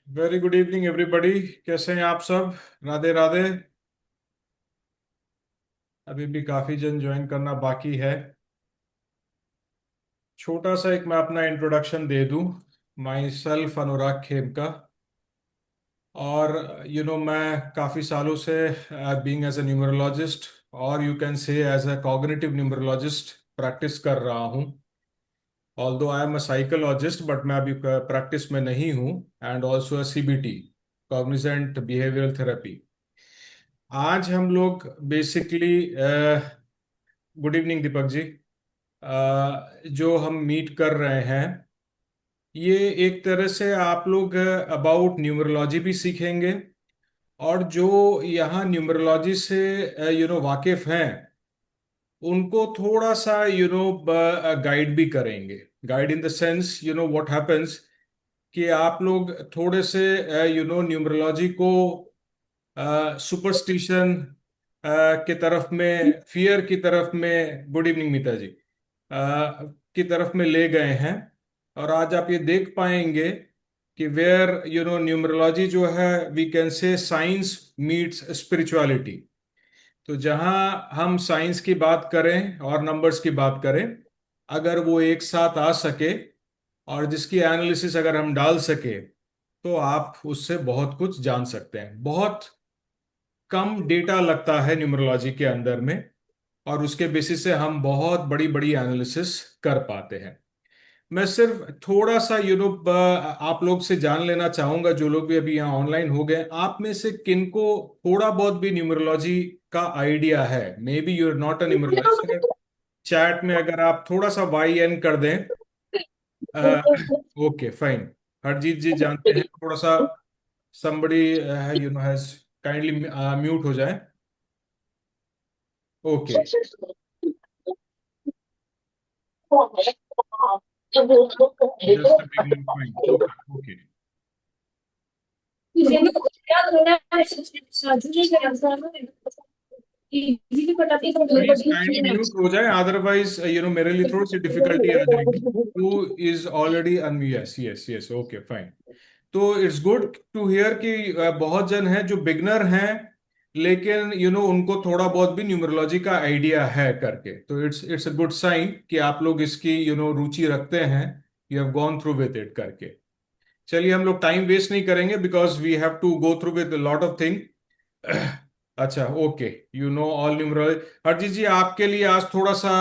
Very good evening everybody. कैसे हैं आप सब? राधे राधे। अभी भी काफी जन ज्वाइन करना बाकी है। छोटा सा एक मैं अपना इंट्रोडक्शन दे दूं। Myself Anurag Khemka. और मैं काफी सालों से बीइंग एज ए न्यूमरोलॉजिस्ट और you can say as a cognitive numerologist practice कर रहा हूं। Although I am a psychologist but मैं अभी प्रैक्टिस में नहीं हूं। And also a CBT, cognizant behavioural therapy. आज हम लोग basically good evening Deepak ji. जो हम मीट कर रहे हैं, ये एक तरह से आप लोग अबाउट न्यूमरोलॉजी भी सीखेंगे। और जो यहाँ न्यूमरोलॉजी से वाकिफ हैं, उनको थोड़ा सा गाइड भी करेंगे। Guide in the sense what happens कि आप लोग थोड़े से न्यूमरोलॉजी को सुपरस्टिशन की तरफ में, फियर की तरफ में, गुड इवनिंग मीता जी, की तरफ में ले गए हैं। और आज आप ये देख पाएंगे कि वेयर न्यूमरोलॉजी जो है, we can say science meets spirituality. तो जहां हम साइंस की बात करें और नंबर्स की बात करें, अगर वो एक साथ आ सके और जिसकी एनालिसिस अगर हम डाल सके, तो आप उससे बहुत कुछ जान सकते हैं। बहुत कम डेटा लगता है न्यूमरोलॉजी के अंदर में, और उसके बेसिस से हम बहुत बड़ी बड़ी एनालिसिस कर पाते हैं। मैं सिर्फ थोड़ा सा आप लोग से जान लेना चाहूंगा, जो लोग भी अभी यहाँ ऑनलाइन हो गए, आप में से किनको थोड़ा बहुत भी न्यूमरोलॉजी का आइडिया है। Maybe you are not a numerologist. Chat में अगर आप थोड़ा सा वाई एन कर दें। Okay fine. हरजीत जी जानते हैं थोड़ा सा। somebody has kindly म्यूट हो जाए। Okay. Just beginning fine. Okay okay. Please kindly mute हो जाए, अदरवाइज मेरे लिए थोड़ी सी डिफिकल्टी आ जाएगी। Who is already on? Yes yes yes, okay fine. तो इट्स गुड टू हियर कि बहुत जन हैं जो बिगनर हैं, लेकिन उनको थोड़ा बहुत भी न्यूमरोलॉजी का आइडिया है करके। तो it's it's a good sign कि आप लोग इसकी रुचि रखते हैं। You have gone through with it करके। चलिए, हम लोग टाइम वेस्ट नहीं करेंगे because we have to go through with lot of thing. अच्छा okay. All numerology. Harjeet ji, आपके लिए आज थोड़ा सा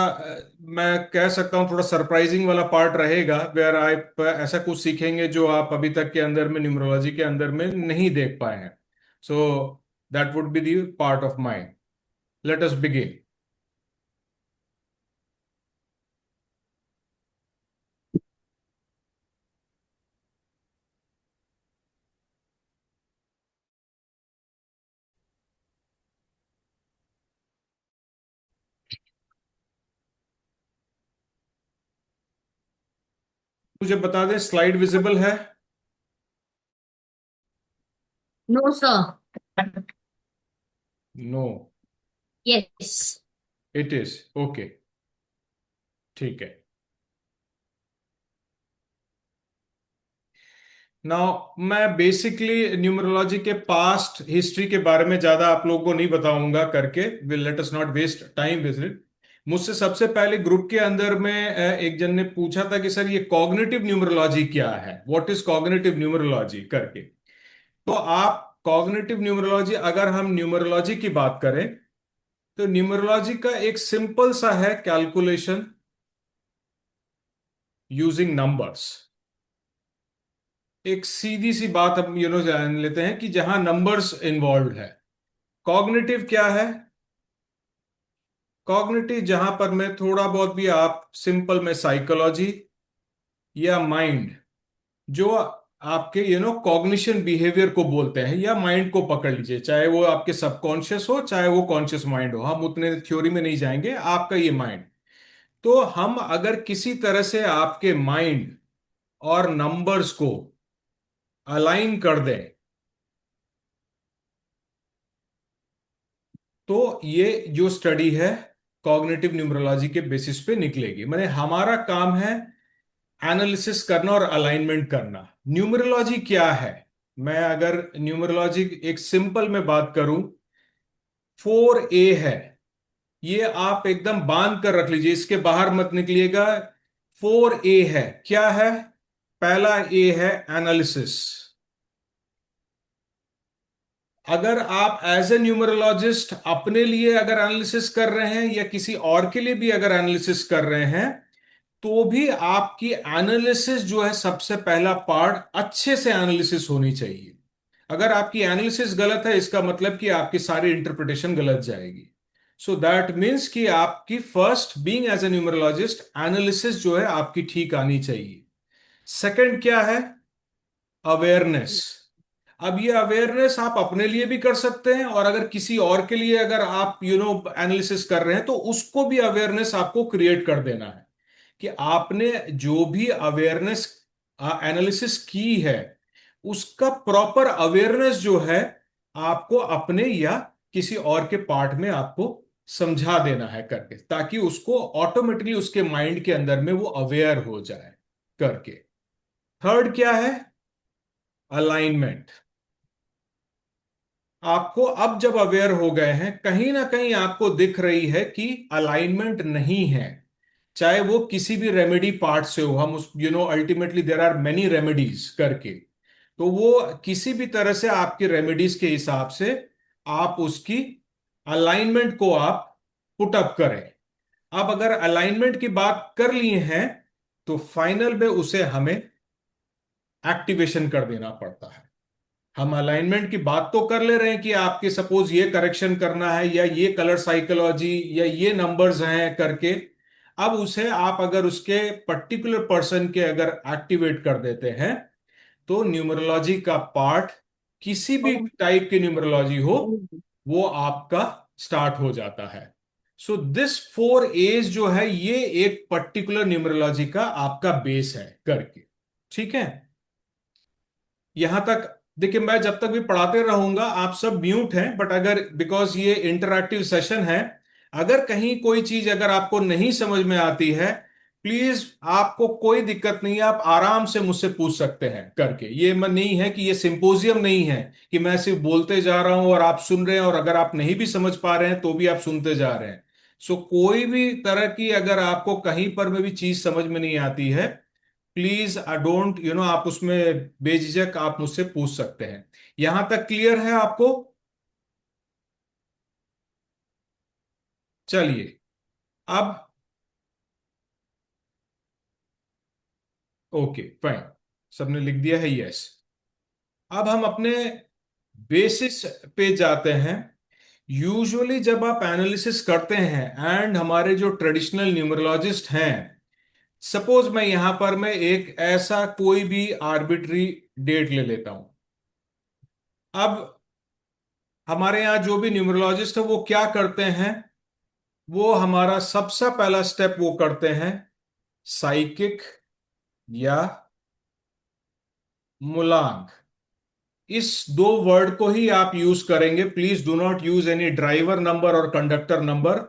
मैं कह सकता हूँ थोड़ा सरप्राइजिंग वाला पार्ट रहेगा, वेयर आप ऐसा कुछ सीखेंगे जो आप अभी तक के अंदर में न्यूमरोलॉजी के अंदर में नहीं देख पाए हैं। So that would be the part of mind. Let us begin. मुझे बता दें, स्लाइड विजिबल है? No, sir. No. Yes. It is okay. ठीक है। नाउ मैं बेसिकली न्यूमरोलॉजी के पास्ट हिस्ट्री के बारे में ज्यादा आप लोगों को नहीं बताऊंगा करके। Will let us not waste time with it. मुझसे सबसे पहले ग्रुप के अंदर में एक जन ने पूछा था कि सर, ये कॉग्निटिव न्यूमरोलॉजी क्या है, व्हाट इज कॉग्निटिव न्यूमरोलॉजी करके। तो आप कॉग्निटिव न्यूमरोलॉजी, अगर हम न्यूमरोलॉजी की बात करें, तो न्यूमरोलॉजी का एक सिंपल सा है कैलकुलेशन यूजिंग नंबर्स। एक सीधी सी बात हम जान लेते हैं कि जहां नंबर्स इन्वॉल्व है। कॉग्निटिव क्या है? कॉग्निटिव जहां पर मैं थोड़ा बहुत भी, आप सिंपल में साइकोलॉजी या माइंड, जो आपके कॉग्निशन बिहेवियर को बोलते हैं, या माइंड को पकड़ लीजिए, चाहे वो आपके सबकॉन्शियस हो चाहे वो कॉन्शियस माइंड हो, हम उतने थ्योरी में नहीं जाएंगे, आपका ये माइंड। तो हम अगर किसी तरह से आपके माइंड और नंबर्स को अलाइन कर दें, तो ये जो स्टडी है कॉग्निटिव न्यूमरोलॉजी के बेसिस पे निकलेगी। माने हमारा काम है एनालिसिस करना और अलाइनमेंट करना। न्यूमरोलॉजी क्या है? मैं अगर न्यूमरोलॉजी एक सिंपल में बात करूं, 4A है। ये आप एकदम बांध कर रख लीजिए, इसके बाहर मत निकलिएगा। 4A है, क्या है? पहला ए है एनालिसिस। अगर आप एज ए न्यूमरोलॉजिस्ट अपने लिए अगर एनालिसिस कर रहे हैं या किसी और के लिए भी अगर एनालिसिस कर रहे हैं, तो भी आपकी एनालिसिस जो है, सबसे पहला पार्ट अच्छे से एनालिसिस होनी चाहिए। अगर आपकी एनालिसिस गलत है, इसका मतलब कि आपकी सारी इंटरप्रिटेशन गलत जाएगी। सो दैट मीन्स कि आपकी first being as a numerologist analysis जो है आपकी ठीक आनी चाहिए। सेकंड क्या है? अवेयरनेस। अब ये अवेयरनेस आप अपने लिए भी कर सकते हैं, और अगर किसी और के लिए अगर आप एनालिसिस कर रहे हैं, तो उसको भी अवेयरनेस आपको क्रिएट कर देना है कि आपने जो भी अवेयरनेस एनालिसिस की है, उसका प्रॉपर अवेयरनेस जो है आपको अपने या किसी और के पार्ट में आपको समझा देना है करके, ताकि उसको ऑटोमेटिकली उसके माइंड के अंदर में वो अवेयर हो जाए करके। थर्ड क्या है? अलाइनमेंट। आपको अब जब अवेयर हो गए हैं, कहीं ना कहीं आपको दिख रही है कि अलाइनमेंट नहीं है, चाहे वो किसी भी रेमेडी पार्ट से हो। हम उस ultimately there are many remedies करके, तो वो किसी भी तरह से आपकी रेमेडीज के हिसाब से आप उसकी अलाइनमेंट को आप पुट अप करें। अब अगर अलाइनमेंट की बात कर लिए हैं, तो फाइनल में उसे हमें एक्टिवेशन कर देना पड़ता है। हम अलाइनमेंट की बात तो कर ले रहे हैं कि आपके सपोज ये करेक्शन करना है, या ये कलर साइकोलॉजी, या ये नंबर्स हैं करके। अब उसे आप अगर उसके पर्टिकुलर पर्सन के अगर एक्टिवेट कर देते हैं, तो न्यूमरोलॉजी का पार्ट, किसी भी टाइप की न्यूमरोलॉजी हो, वो आपका स्टार्ट हो जाता है। सो दिस 4A's जो है, ये एक पर्टिकुलर न्यूमरोलॉजी का आपका बेस है करके। ठीक है? यहां तक देखिए, मैं जब तक भी पढ़ाते रहूंगा, आप सब म्यूट हैं, बट अगर बिकॉज ये इंटरैक्टिव सेशन है, अगर कहीं कोई चीज अगर आपको नहीं समझ में आती है, प्लीज, आपको कोई दिक्कत नहीं है, आप आराम से मुझसे पूछ सकते हैं करके। ये मैं नहीं है कि ये सिंपोजियम नहीं है कि मैं सिर्फ बोलते जा रहा हूं और आप सुन रहे हैं, और अगर आप नहीं भी समझ पा रहे हैं तो भी आप सुनते जा रहे हैं। सो कोई भी तरह की अगर आपको कहीं पर में भी चीज समझ में नहीं आती है, प्लीज आई डोंट आप उसमें बेझिझक आप मुझसे पूछ सकते हैं। यहां तक क्लियर है आपको? चलिए, अब ओके फाइन, सबने लिख दिया है यस। अब हम अपने बेसिस पे जाते हैं। यूजुअली जब आप एनालिसिस करते हैं, एंड हमारे जो ट्रेडिशनल न्यूमरोलॉजिस्ट हैं, सपोज मैं यहां पर मैं एक ऐसा कोई भी आर्बिट्री डेट ले लेता हूं। अब हमारे यहाँ जो भी न्यूमरोलॉजिस्ट है, वो क्या करते हैं? वो हमारा सबसे पहला स्टेप वो करते हैं, साइकिक या मुलांक। इस दो वर्ड को ही आप यूज करेंगे, please do not use any driver number और कंडक्टर नंबर।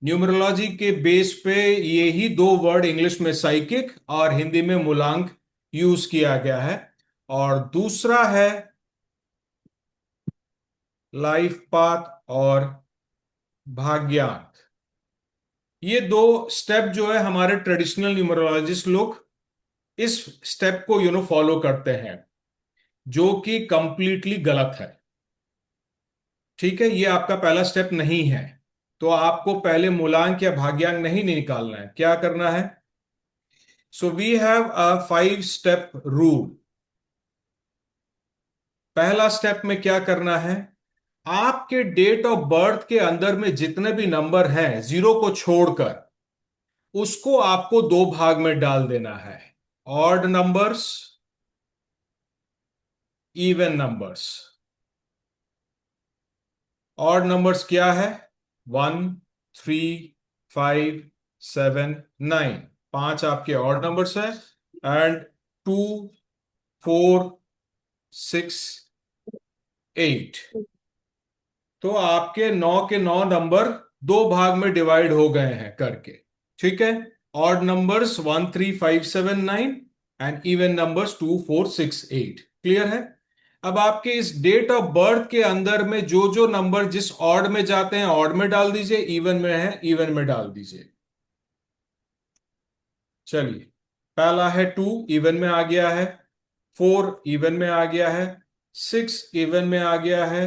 न्यूमरोलॉजी के बेस पे ये ही दो वर्ड, इंग्लिश में साइकिक और हिंदी में मुलांक, यूज किया गया है। और दूसरा है लाइफ पाथ और भाग्यांक। ये दो स्टेप जो है, हमारे ट्रेडिशनल न्यूमरोलॉजिस्ट लोग इस स्टेप को फॉलो करते हैं, जो कि कंप्लीटली गलत है। ठीक है? ये आपका पहला स्टेप नहीं है। तो आपको पहले मूलांक या भाग्यांक नहीं निकालना है। क्या करना है? So we have a 5 step rule. पहला स्टेप में क्या करना है? आपके डेट ऑफ बर्थ के अंदर में जितने भी नंबर हैं, जीरो को छोड़कर, उसको आपको दो भाग में डाल देना है। Odd numbers, even numbers. Odd numbers क्या है? 1, 3, 5, 7, 9। पांच आपके ऑड नंबर्स है। एंड 2, 4, 6, 8। तो आपके 9 के 9 नंबर दो भाग में डिवाइड हो गए हैं करके। ठीक है? Odd numbers 1, 3, 5, 7, 9, and even numbers 2, 4, 6, 8। Clear है? अब आपके इस डेट ऑफ बर्थ के अंदर में जो जो नंबर जिस ऑड में जाते हैं ऑड में डाल दीजिए, इवन में है इवन में डाल दीजिए। चलिए, पहला है 2, इवन में आ गया है। 4 इवन में आ गया है। 6 इवन में आ गया है।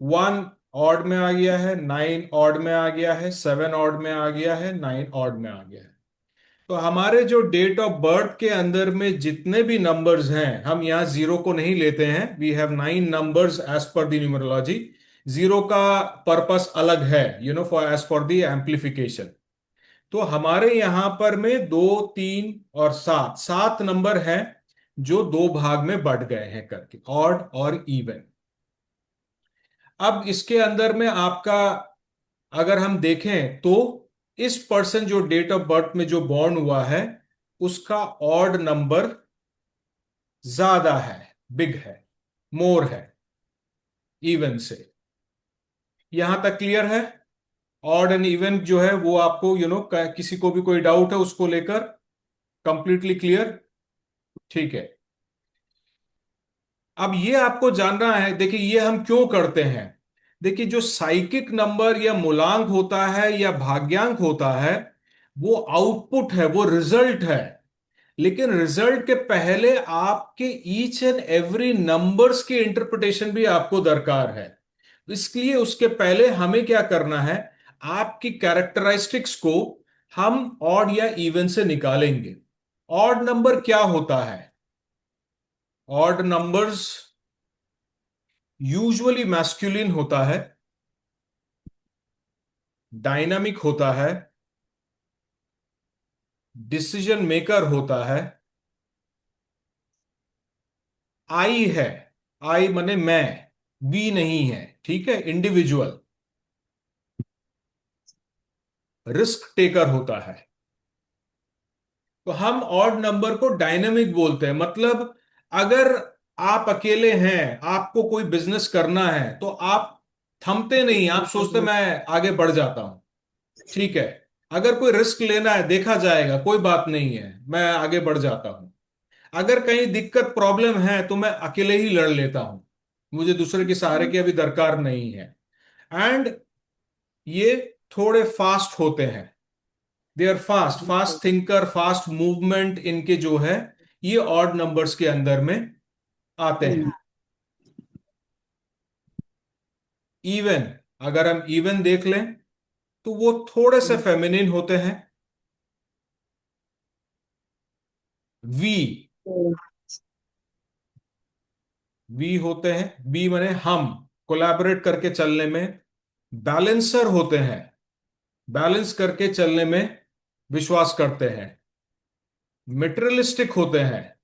1 ऑड में आ गया है। 9 ऑड में आ गया है। 7 ऑड में आ गया है। 9 ऑड में आ गया है। तो हमारे जो डेट ऑफ बर्थ के अंदर में जितने भी नंबर्स हैं, हम यहां जीरो को नहीं लेते हैं। We have 9 numbers as per the numerology. Zero का पर्पस अलग है, for as for the amplification. तो हमारे यहां पर में 2, 3 और 7, 7 नंबर हैं जो दो भाग में बढ़ गए हैं करके, ऑड और इवन। अब इसके अंदर में आपका, अगर हम देखें तो इस पर्सन जो डेट ऑफ बर्थ में जो बॉर्न हुआ है, उसका ऑड नंबर ज्यादा है, बिग है, मोर है इवन से। यहां तक क्लियर है? ऑड एंड इवन जो है वो आपको किसी को भी कोई डाउट है उसको लेकर? Completely clear? ठीक है। अब ये आपको जानना है, देखिए ये हम क्यों करते हैं। देखिए, जो साइकिक नंबर या मूलांक होता है या भाग्यांक होता है, वो आउटपुट है, वो रिजल्ट है। लेकिन रिजल्ट के पहले आपके ईच एंड एवरी नंबर्स की इंटरप्रिटेशन भी आपको दरकार है। इसलिए उसके पहले हमें क्या करना है, आपकी कैरेक्टरिस्टिक्स को हम ऑड या इवन से निकालेंगे। ऑड नंबर क्या होता है? ऑड नंबर्स यूजुअली मैस्कुलिन होता है, डायनामिक होता है, डिसीजन मेकर होता है, आई है, आई माने मैं, बी नहीं है, ठीक है, इंडिविजुअल, रिस्क टेकर होता है। तो हम ऑड नंबर को डायनेमिक बोलते हैं। मतलब अगर आप अकेले हैं, आपको कोई बिजनेस करना है, तो आप थमते नहीं, आप सोचते मैं आगे बढ़ जाता हूं, ठीक है। अगर कोई रिस्क लेना है, देखा जाएगा, कोई बात नहीं है, मैं आगे बढ़ जाता हूं। अगर कहीं दिक्कत प्रॉब्लम है तो मैं अकेले ही लड़ लेता हूं, मुझे दूसरे के सहारे की अभी दरकार नहीं है। एंड ये थोड़े फास्ट होते हैं, they are fast, fast thinker, fast movement इनके जो है, ये ऑड नंबर्स के अंदर में आते हैं। इवन, अगर हम इवन देख लें तो वो थोड़े से फेमिनिन होते हैं। वी, वी होते हैं, बी माने हम, कोलैबोरेट करके चलने में। बैलेंसर होते हैं, बैलेंस करके चलने में विश्वास करते हैं। मेटेरियलिस्टिक होते हैं,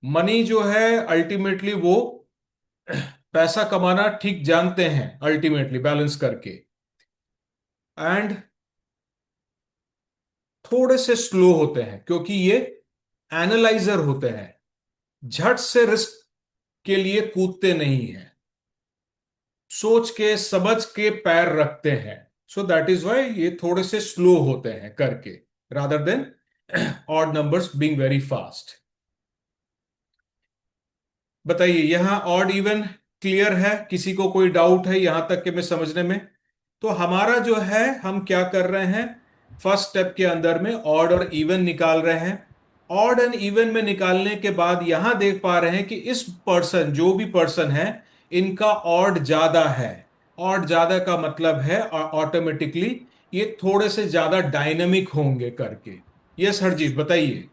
मनी जो है अल्टीमेटली वो पैसा कमाना ठीक जानते हैं, अल्टीमेटली बैलेंस करके। एंड थोड़े से स्लो होते हैं क्योंकि ये एनालाइजर होते हैं, झट से रिस्क के लिए कूदते नहीं हैं, सोच के समझ के पैर रखते हैं। सो दैट इज वाई ये थोड़े से स्लो होते हैं करके, rather than odd numbers being very fast. बताइए, यहां ऑड इवन क्लियर है? किसी को कोई डाउट है यहां तक के मैं समझने में? तो हमारा जो है, हम क्या कर रहे हैं, फर्स्ट स्टेप के अंदर में ऑड और इवन निकाल रहे हैं। ऑड एंड इवन में निकालने के बाद यहां देख पा रहे हैं कि इस पर्सन, जो भी पर्सन है, इनका ऑड ज्यादा है। ऑड ज्यादा का मतलब है ऑटोमेटिकली ये थोड़े से ज्यादा डायनेमिक होंगे करके। यस हरजीत, बताइए।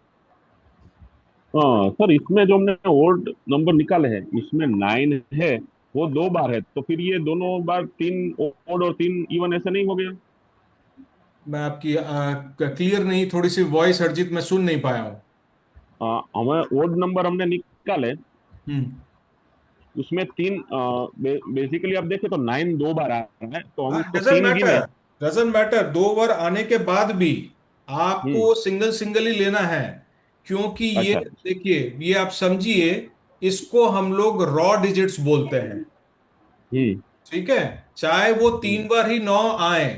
हाँ सर, इसमें जो हमने ओड नंबर निकाले हैं इसमें 9 है, वो 2 बार है, तो फिर ये दोनों बार 3 ओड और 3 इवन ऐसे नहीं हो गया? मैं आपकी क्लियर नहीं, थोड़ी सी वॉइस हरजीत मैं सुन नहीं पाया हूं। हमें ओड नंबर हमने निकाले, हम्म। उसमें तीन बेसिकली आप देखें तो 9 2 बार आ रहा है, तो हम उसको डजंट तीन गिने। मैटर, डजंट मैटर, दो बार आने के बाद भी हम्म। आपको सिंगल सिंगल ही लेना है। क्योंकि ये, अच्छा। देखिए, ये आप समझिए, इसको हम लोग रॉ डिजिट्स बोलते हैं, हम्म। ठीक है। चाहे वो हम्म। 3 बार ही 9 आए,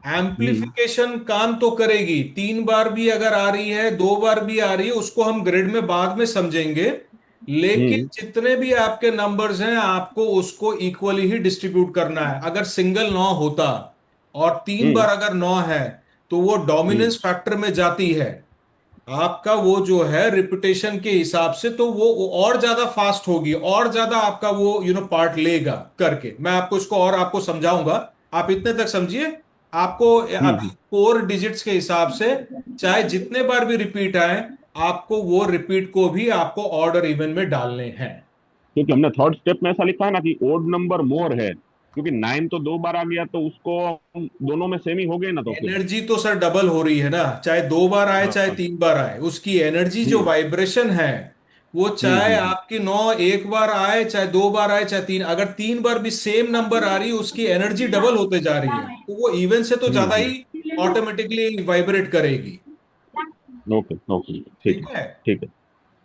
हम्म। एम्प्लीफिकेशन काम तो करेगी, 3 बार भी अगर आ रही है, 2 बार भी आ रही है, उसको हम ग्रिड में बाद में समझेंगे। लेकिन हम्म। जितने भी आपके नंबर्स हैं आपको उसको इक्वली ही डिस्ट्रीब्यूट करना है। अगर सिंगल 9 होता और तीन हम्म। बार अगर 9 है तो वो हम्म। डोमिनेंस फैक्टर में जाती है। आपका वो जो है रिपुटेशन के हिसाब से तो वो और ज्यादा फास्ट होगी, और ज्यादा आपका वो पार्ट लेगा करके। मैं आपको इसको और आपको समझाऊंगा, आप इतने तक समझिए। आपको अभी हम्म। 4 डिजिट्स के हिसाब से चाहे जितने बार भी रिपीट आए, आपको वो रिपीट को भी आपको ऑर्डर इवन में डालने हैं। क्योंकि हमने थर्ड स्टेप में ऐसा लिखा है ना कि ओड नंबर मोर है, क्योंकि 9 तो 2 बार आ गया तो उसको हम दोनों में सेम ही हो गए ना, तो फिर। एनर्जी तो सर डबल हो रही है ना, चाहे 2 बार आए चाहे हाँ। 3 बार आए, उसकी एनर्जी जो हम्म। वाइब्रेशन है वो चाहे हम्म। आपकी 9 1 बार आए चाहे 2 बार आए चाहे तीन, अगर 3 बार भी सेम नंबर आ रही है उसकी एनर्जी डबल होते जा रही है, तो वो इवन से तो ज्यादा हम्म। ही ऑटोमेटिकली वाइब्रेट करेगी। ओके ओके, ठीक ठीक है। है। ठीक है।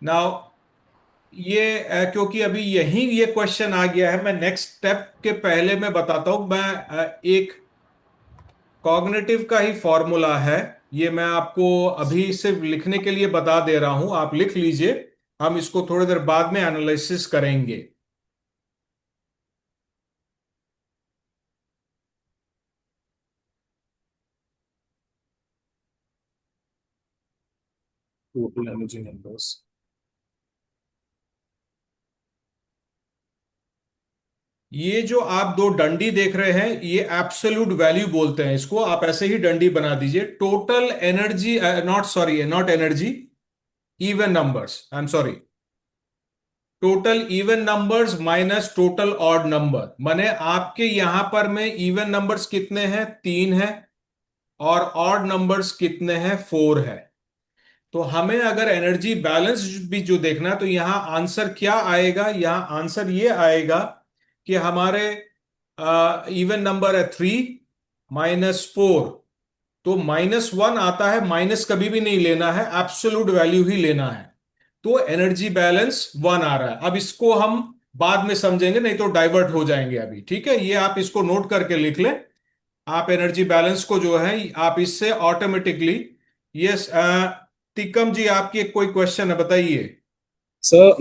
नाउ ये क्योंकि अभी यही ये क्वेश्चन आ गया है, मैं नेक्स्ट स्टेप के पहले मैं बताता हूं। मैं एक कॉग्निटिव का ही फॉर्मूला है, ये मैं आपको अभी सिर्फ लिखने के लिए बता दे रहा हूं, आप लिख लीजिए। हम इसको थोड़ी देर बाद में एनालिसिस करेंगे। Total energy numbers. ये जो आप दो डंडी देख रहे हैं ये एब्सोल्यूट वैल्यू बोलते हैं इसको, आप ऐसे ही डंडी बना दीजिए। Total energy, not sorry, not energy, even numbers, I am sorry. Total even numbers minus total odd number, माने आपके यहां पर में इवन नंबर्स कितने हैं, 3 हैं, और ऑड नंबर्स कितने हैं, 4 है। तो हमें अगर एनर्जी बैलेंस भी जो देखना है तो यहां आंसर क्या आएगा, यहां आंसर ये आएगा कि हमारे इवन नंबर है 3 - 4, तो -1 आता है, माइनस कभी भी नहीं लेना है, एब्सोल्यूट वैल्यू ही लेना है। तो एनर्जी बैलेंस 1 आ रहा है। अब इसको हम बाद में समझेंगे, नहीं तो डाइवर्ट हो जाएंगे अभी। ठीक है, ये आप इसको नोट करके लिख लें। आप एनर्जी बैलेंस को जो है आप इससे ऑटोमेटिकली। यस, टिकम जी आपकी एक कोई क्वेश्चन है, बताइए। Sir,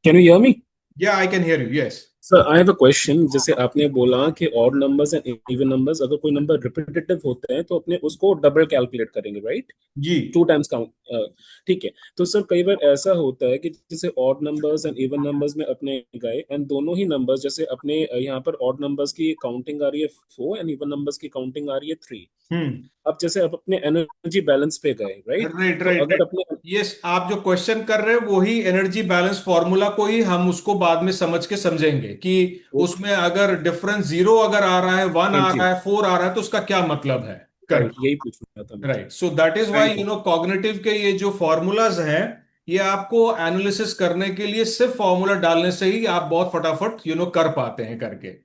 can you hear me? या I can hear you, yes. Sir I have a question. जैसे आपने बोला कि odd numbers and even numbers, अगर कोई नंबर रिपीटेटिव होते हैं तो अपने उसको डबल कैलकुलेट करेंगे, राइट? जी। 2 टाइम्स काउंट। ठीक है। तो सर कई बार ऐसा होता है कि जैसे odd numbers and even numbers में अपने गए एंड दोनों ही नंबर्स, जैसे अपने यहाँ पर ऑड नंबर्स की काउंटिंग आ रही है 4 एंड इवन नंबर्स की काउंटिंग आ रही है 3। हम्म। अब जैसे अब अपने एनर्जी बैलेंस पे गए, राइट? राइट तो राइट अगर राइट। अपने यस, आप जो क्वेश्चन कर रहे हैं वही एनर्जी बैलेंस फॉर्मूला को ही हम उसको बाद में समझ के समझेंगे कि उसमें अगर डिफरेंस 0 अगर आ रहा है, 1 आ थैंक यू। रहा है, 4 आ रहा है, तो उसका क्या मतलब है राइट, करके। यही पूछना था मुझे। Right, so that is why thank you. Cognitive के ये जो फॉर्मूलाज हैं, ये आपको एनालिसिस करने के लिए सिर्फ फॉर्मूला डालने से ही आप बहुत फटाफट कर पाते हैं करके।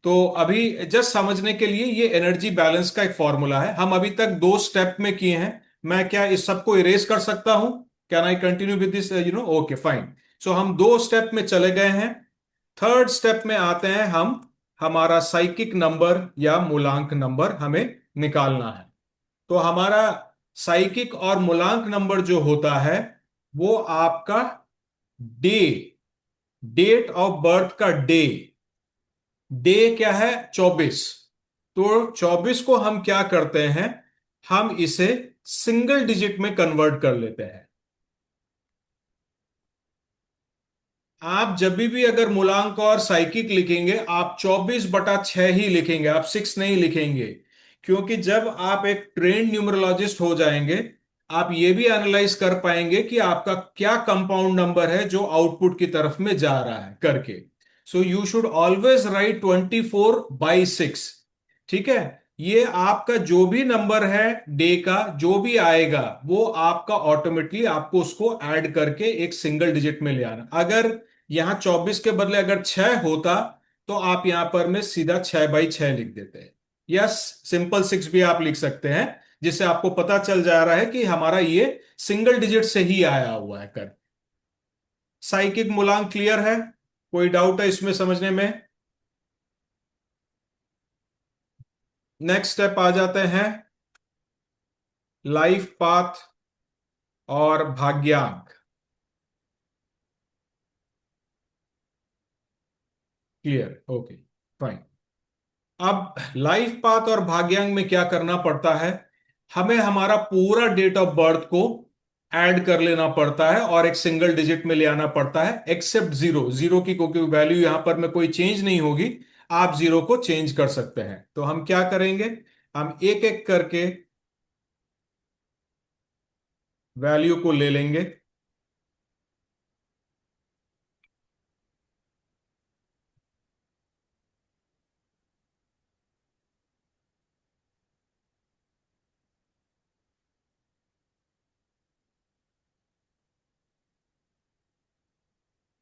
तो अभी जस्ट समझने के लिए ये एनर्जी बैलेंस का एक फॉर्मूला है, हम अभी तक 2 स्टेप में किए हैं। मैं क्या इस सबको इरेज कर सकता हूं? Can I continue with this? Okay fine. So हम 2 स्टेप में चले गए हैं। थर्ड स्टेप में आते हैं हम। हमारा साइकिक नंबर या मूलांक नंबर हमें निकालना है। तो हमारा साइकिक और मूलांक नंबर जो होता है वो आपका डे, डेट ऑफ बर्थ का डे। डे क्या है? 24। तो 24 को हम क्या करते हैं, हम इसे सिंगल डिजिट में कन्वर्ट कर लेते हैं। आप जब भी अगर मूलांक और साइकिक लिखेंगे आप 24/6 ही लिखेंगे, आप 6 नहीं लिखेंगे। क्योंकि जब आप एक ट्रेंड न्यूमरोलॉजिस्ट हो जाएंगे, आप ये भी एनालाइज कर पाएंगे कि आपका क्या कंपाउंड नंबर है जो आउटपुट की तरफ में जा रहा है करके। So you should always right 24/6। ठीक है, ये आपका जो भी नंबर है डे का जो भी आएगा वो आपका ऑटोमेटिकली आपको उसको ऐड करके एक सिंगल डिजिट में ले आना। अगर यहां 24 के बदले अगर 6 होता तो आप यहां पर में सीधा 6/6 लिख देते हैं, या सिंपल 6 भी आप लिख सकते हैं, जिससे आपको पता चल जा रहा है कि हमारा ये सिंगल डिजिट से ही आया हुआ है कर। साइकिक मूलांक क्लियर है? कोई डाउट है इसमें समझने में? नेक्स्ट स्टेप आ जाते हैं लाइफ पाथ और भाग्यांक। क्लियर? Okay, fine. अब लाइफ पाथ और भाग्यांक में क्या करना पड़ता है, हमें हमारा पूरा डेट ऑफ बर्थ को ऐड कर लेना पड़ता है और एक सिंगल डिजिट में ले आना पड़ता है, एक्सेप्ट जीरो। जीरो की क्योंकि वैल्यू यहां पर में कोई चेंज नहीं होगी, आप जीरो को चेंज कर सकते हैं। तो हम क्या करेंगे, हम एक एक करके वैल्यू को ले लेंगे।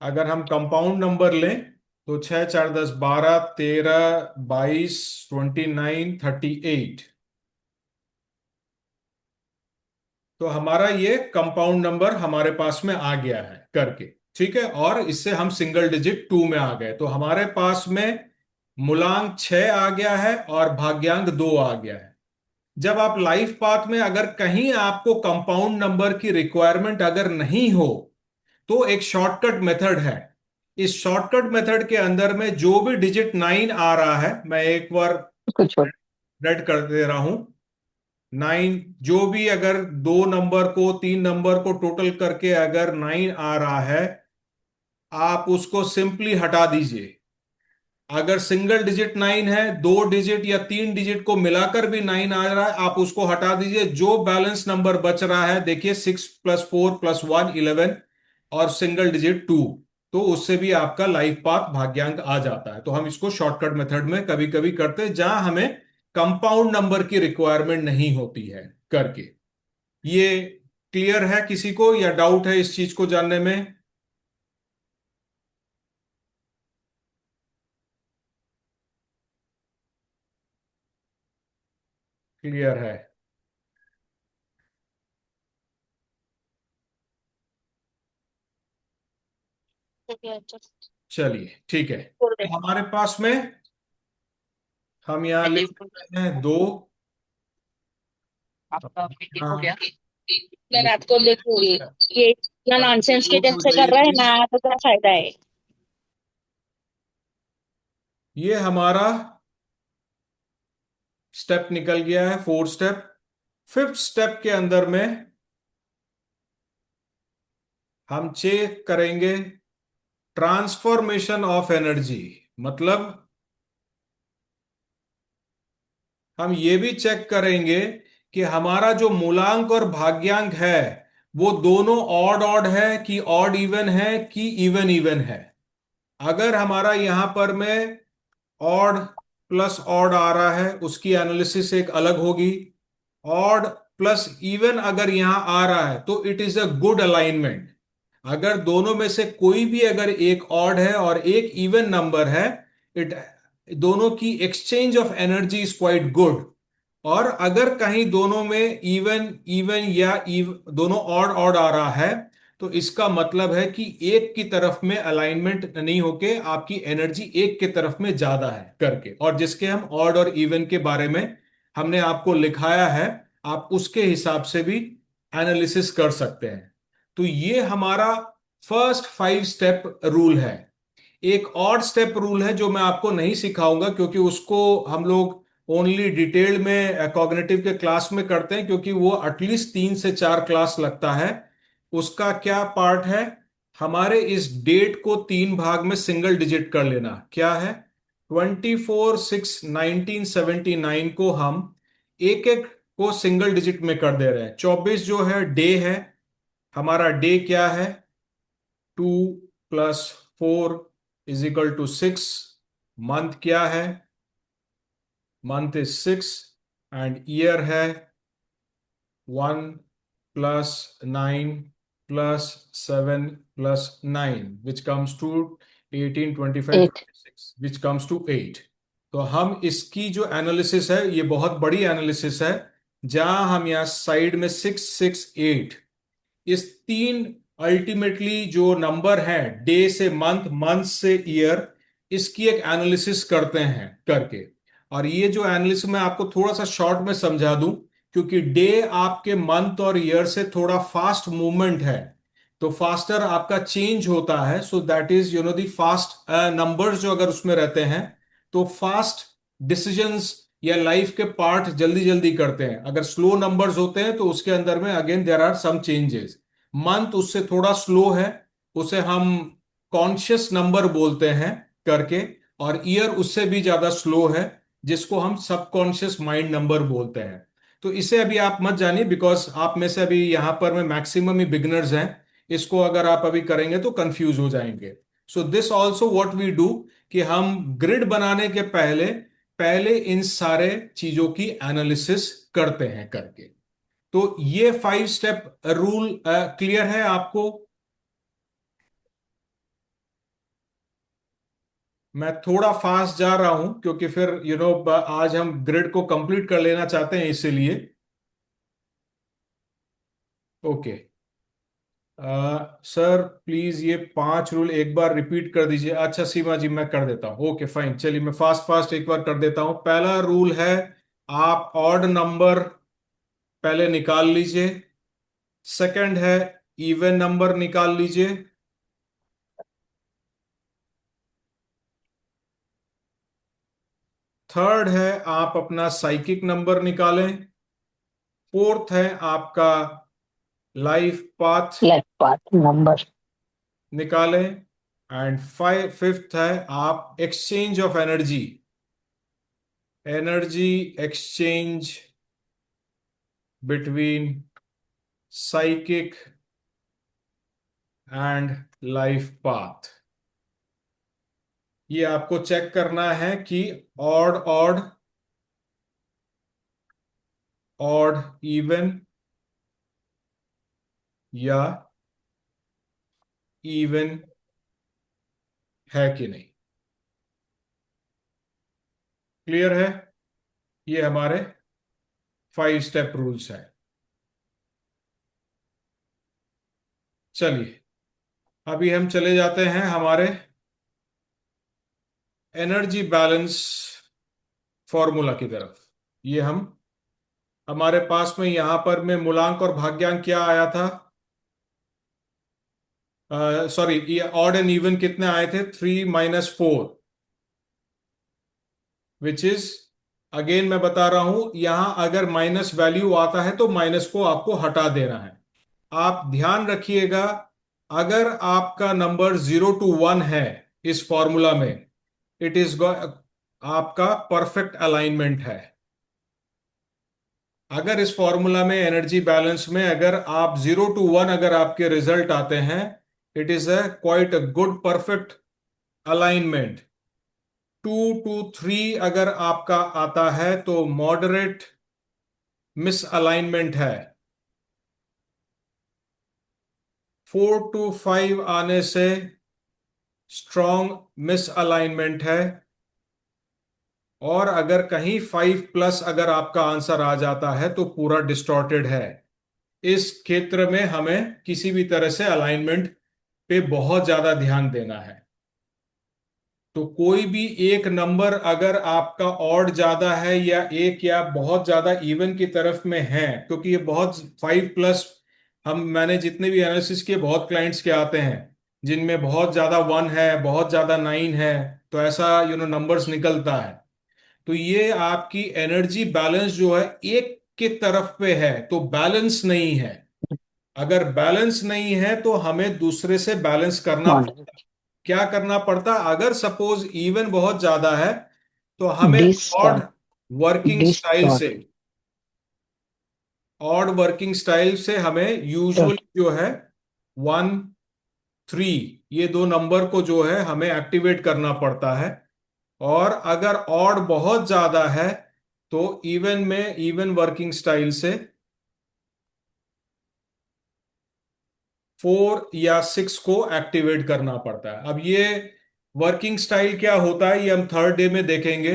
अगर हम कंपाउंड नंबर लें तो 6 4 10 12 13 22 29 38, तो हमारा ये कंपाउंड नंबर हमारे पास में आ गया है करके। ठीक है, और इससे हम सिंगल डिजिट 2 में आ गए, तो हमारे पास में मूलांक 6 आ गया है और भाग्यांक 2 आ गया है। जब आप लाइफ पाथ में अगर कहीं आपको कंपाउंड नंबर की रिक्वायरमेंट अगर नहीं हो, तो एक शॉर्टकट मेथड है। इस शॉर्टकट मेथड के अंदर में जो भी डिजिट 9 आ रहा है, मैं एक बार रेड कर दे रहा हूं, 9, जो भी अगर दो नंबर को तीन नंबर को टोटल करके अगर 9 आ रहा है, आप उसको सिंपली हटा दीजिए। अगर सिंगल डिजिट 9 है, दो डिजिट या तीन डिजिट को मिलाकर भी 9 आ रहा है, आप उसको हटा दीजिए। जो बैलेंस नंबर बच रहा है, देखिए 6 + 4 + 1 11 और सिंगल डिजिट 2, तो उससे भी आपका लाइफ पाथ भाग्यांक आ जाता है। तो हम इसको शॉर्टकट मेथड में कभी कभी करते हैं जहां हमें कंपाउंड नंबर की रिक्वायरमेंट नहीं होती है करके। ये क्लियर है किसी को, या डाउट है इस चीज को जानने में? क्लियर है? चलिए, ठीक है। हमारे पास में हम यहाँ लिख सकते हैं 2। आपका मीटिंग हो हाँ, गया? मैं रात को लिखूंगी। ये इतना नॉनसेंस के नोट हो जैसे जाइए कर रहा है प्लीज। ना, तो क्या फायदा है? ये हमारा स्टेप निकल गया है, 4 स्टेप। 5th स्टेप के अंदर में हम चेक करेंगे ट्रांसफॉर्मेशन ऑफ एनर्जी। मतलब हम ये भी चेक करेंगे कि हमारा जो मूलांक और भाग्यांक है, वो दोनों ऑड ऑड है कि ऑड इवन है कि इवन इवन है। अगर हमारा यहां पर में ऑड प्लस ऑड आ रहा है, उसकी एनालिसिस एक अलग होगी। ऑड प्लस इवन अगर यहां आ रहा है तो it is a good alignment. अगर दोनों में से कोई भी अगर एक ऑड है और एक इवन नंबर है, इट दोनों की exchange of energy is quite good. और अगर कहीं दोनों में इवन इवन या दोनों ऑड ऑड आ रहा है, तो इसका मतलब है कि एक की तरफ में अलाइनमेंट नहीं होके आपकी एनर्जी एक की तरफ में ज्यादा है करके। और जिसके हम ऑड और इवन के बारे में हमने आपको लिखाया है, आप उसके हिसाब से भी एनालिसिस कर सकते हैं। तो ये हमारा फर्स्ट 5 स्टेप रूल है। एक और स्टेप रूल है जो मैं आपको नहीं सिखाऊंगा, क्योंकि उसको हम लोग ओनली डिटेल में कॉग्निटिव के क्लास में करते हैं, क्योंकि वो एटलीस्ट 3 से 4 क्लास लगता है। उसका क्या पार्ट है, हमारे इस डेट को 3 भाग में सिंगल डिजिट कर लेना। क्या है, 24/6/1979 को हम एक एक को सिंगल डिजिट में कर दे रहे हैं। 24 जो है डे है, हमारा डे क्या है, 2 + 4 = 6। मंथ क्या है, मंथ इज 6। एंड ईयर है 1 + 9 + 7 + 9, which comes to 18 25 8। 26, which comes to 8। तो हम इसकी जो एनालिसिस है, ये बहुत बड़ी एनालिसिस है, जहां हम यहाँ साइड में 6 6 8, इस तीन अल्टीमेटली जो नंबर हैं, डे से मंथ, मंथ से ईयर, इसकी एक एनालिसिस करते हैं करके। और ये जो एनालिसिस मैं आपको थोड़ा सा शॉर्ट में समझा दूं, क्योंकि डे आपके मंथ और ईयर से थोड़ा फास्ट मूवमेंट है, तो फास्टर आपका चेंज होता है। So that is the fast numbers जो अगर उसमें रहते हैं तो फास्ट डिसीजंस या लाइफ के पार्ट जल्दी जल्दी करते हैं। अगर स्लो नंबर्स होते हैं तो उसके अंदर में again there are some changes. Month उससे थोड़ा स्लो है, उसे हम कॉन्शियस नंबर बोलते हैं करके, और ईयर उससे भी ज्यादा स्लो है, जिसको हम सबकॉन्शियस माइंड नंबर बोलते हैं। तो इसे अभी आप मत जानिए, बिकॉज आप में से अभी यहां पर में मैक्सिमम ही बिगनर्स हैं। इसको अगर आप अभी करेंगे तो कंफ्यूज हो जाएंगे। So this also what we do, कि हम ग्रिड बनाने के पहले पहले इन सारे चीजों की एनालिसिस करते हैं करके। तो ये 5 स्टेप रूल क्लियर है आपको? मैं थोड़ा फास्ट जा रहा हूं क्योंकि फिर आज हम ग्रिड को कंप्लीट कर लेना चाहते हैं, इसीलिए। ओके। सर प्लीज ये 5 रूल एक बार रिपीट कर दीजिए। अच्छा सीमा जी, मैं कर देता हूँ। ओके फाइन, चलिए मैं फास्ट फास्ट एक बार कर देता हूँ। पहला रूल है, आप ऑड नंबर पहले निकाल लीजिए। सेकंड है, इवन नंबर निकाल लीजिए। थर्ड है, आप अपना साइकिक नंबर निकालें। फोर्थ है आपका life path life path number. निकालें। एंड फिफ्थ है आप exchange of energy, energy exchange between psychic and life path. ये आपको चेक करना है कि ऑड ऑड, ऑड इवन, या इवन है कि नहीं। क्लियर है? ये हमारे 5 स्टेप रूल्स है। चलिए अभी हम चले जाते हैं हमारे एनर्जी बैलेंस फॉर्मूला की तरफ। ये हम हमारे पास में यहां पर में मूलांक और भाग्यांक क्या आया था? सॉरी, ये ऑड एंड इवन कितने आए थे? 3 - 4, विच इज, अगेन मैं बता रहा हूं, यहां अगर माइनस वैल्यू आता है तो माइनस को आपको हटा देना है। आप ध्यान रखिएगा, अगर आपका नंबर 0 to 1 है इस फॉर्मूला में, इट इज आपका परफेक्ट अलाइनमेंट है। अगर इस फॉर्मूला में एनर्जी बैलेंस में अगर आप 0 to 1 अगर आपके रिजल्ट आते हैं, it is a quite a good perfect alignment. 2 to 3 अगर आपका आता है तो मॉडरेट मिस अलाइनमेंट है। 4 to 5 आने से स्ट्रॉन्ग मिस अलाइनमेंट है। और अगर कहीं 5+ अगर आपका आंसर आ जाता है तो पूरा डिस्टॉर्टेड है। इस क्षेत्र में हमें किसी भी तरह से अलाइनमेंट पे बहुत ज्यादा ध्यान देना है। तो कोई भी एक नंबर अगर आपका ऑड ज्यादा है या एक या बहुत ज्यादा इवन की तरफ में है, क्योंकि ये बहुत 5+, मैंने जितने भी एनालिसिस किए बहुत क्लाइंट्स के आते हैं जिनमें बहुत ज्यादा 1 है, बहुत ज्यादा 9 है, तो ऐसा नंबर्स निकलता है। तो ये आपकी एनर्जी बैलेंस जो है एक के तरफ पे है, तो बैलेंस नहीं है। अगर बैलेंस नहीं है तो हमें दूसरे से बैलेंस करना पड़ता। मॉडरेट। क्या करना पड़ता? अगर सपोज इवन बहुत ज्यादा है तो हमें odd distort. Working style distort. से, ऑड वर्किंग स्टाइल से हमें यूजुअली जो है 1, 3, ये दो नंबर को जो है हमें एक्टिवेट करना पड़ता है। और अगर ऑड बहुत ज्यादा है तो इवन में, इवन वर्किंग स्टाइल से 4 या 6 को एक्टिवेट करना पड़ता है। अब ये वर्किंग स्टाइल क्या होता है ये हम थर्ड डे में देखेंगे।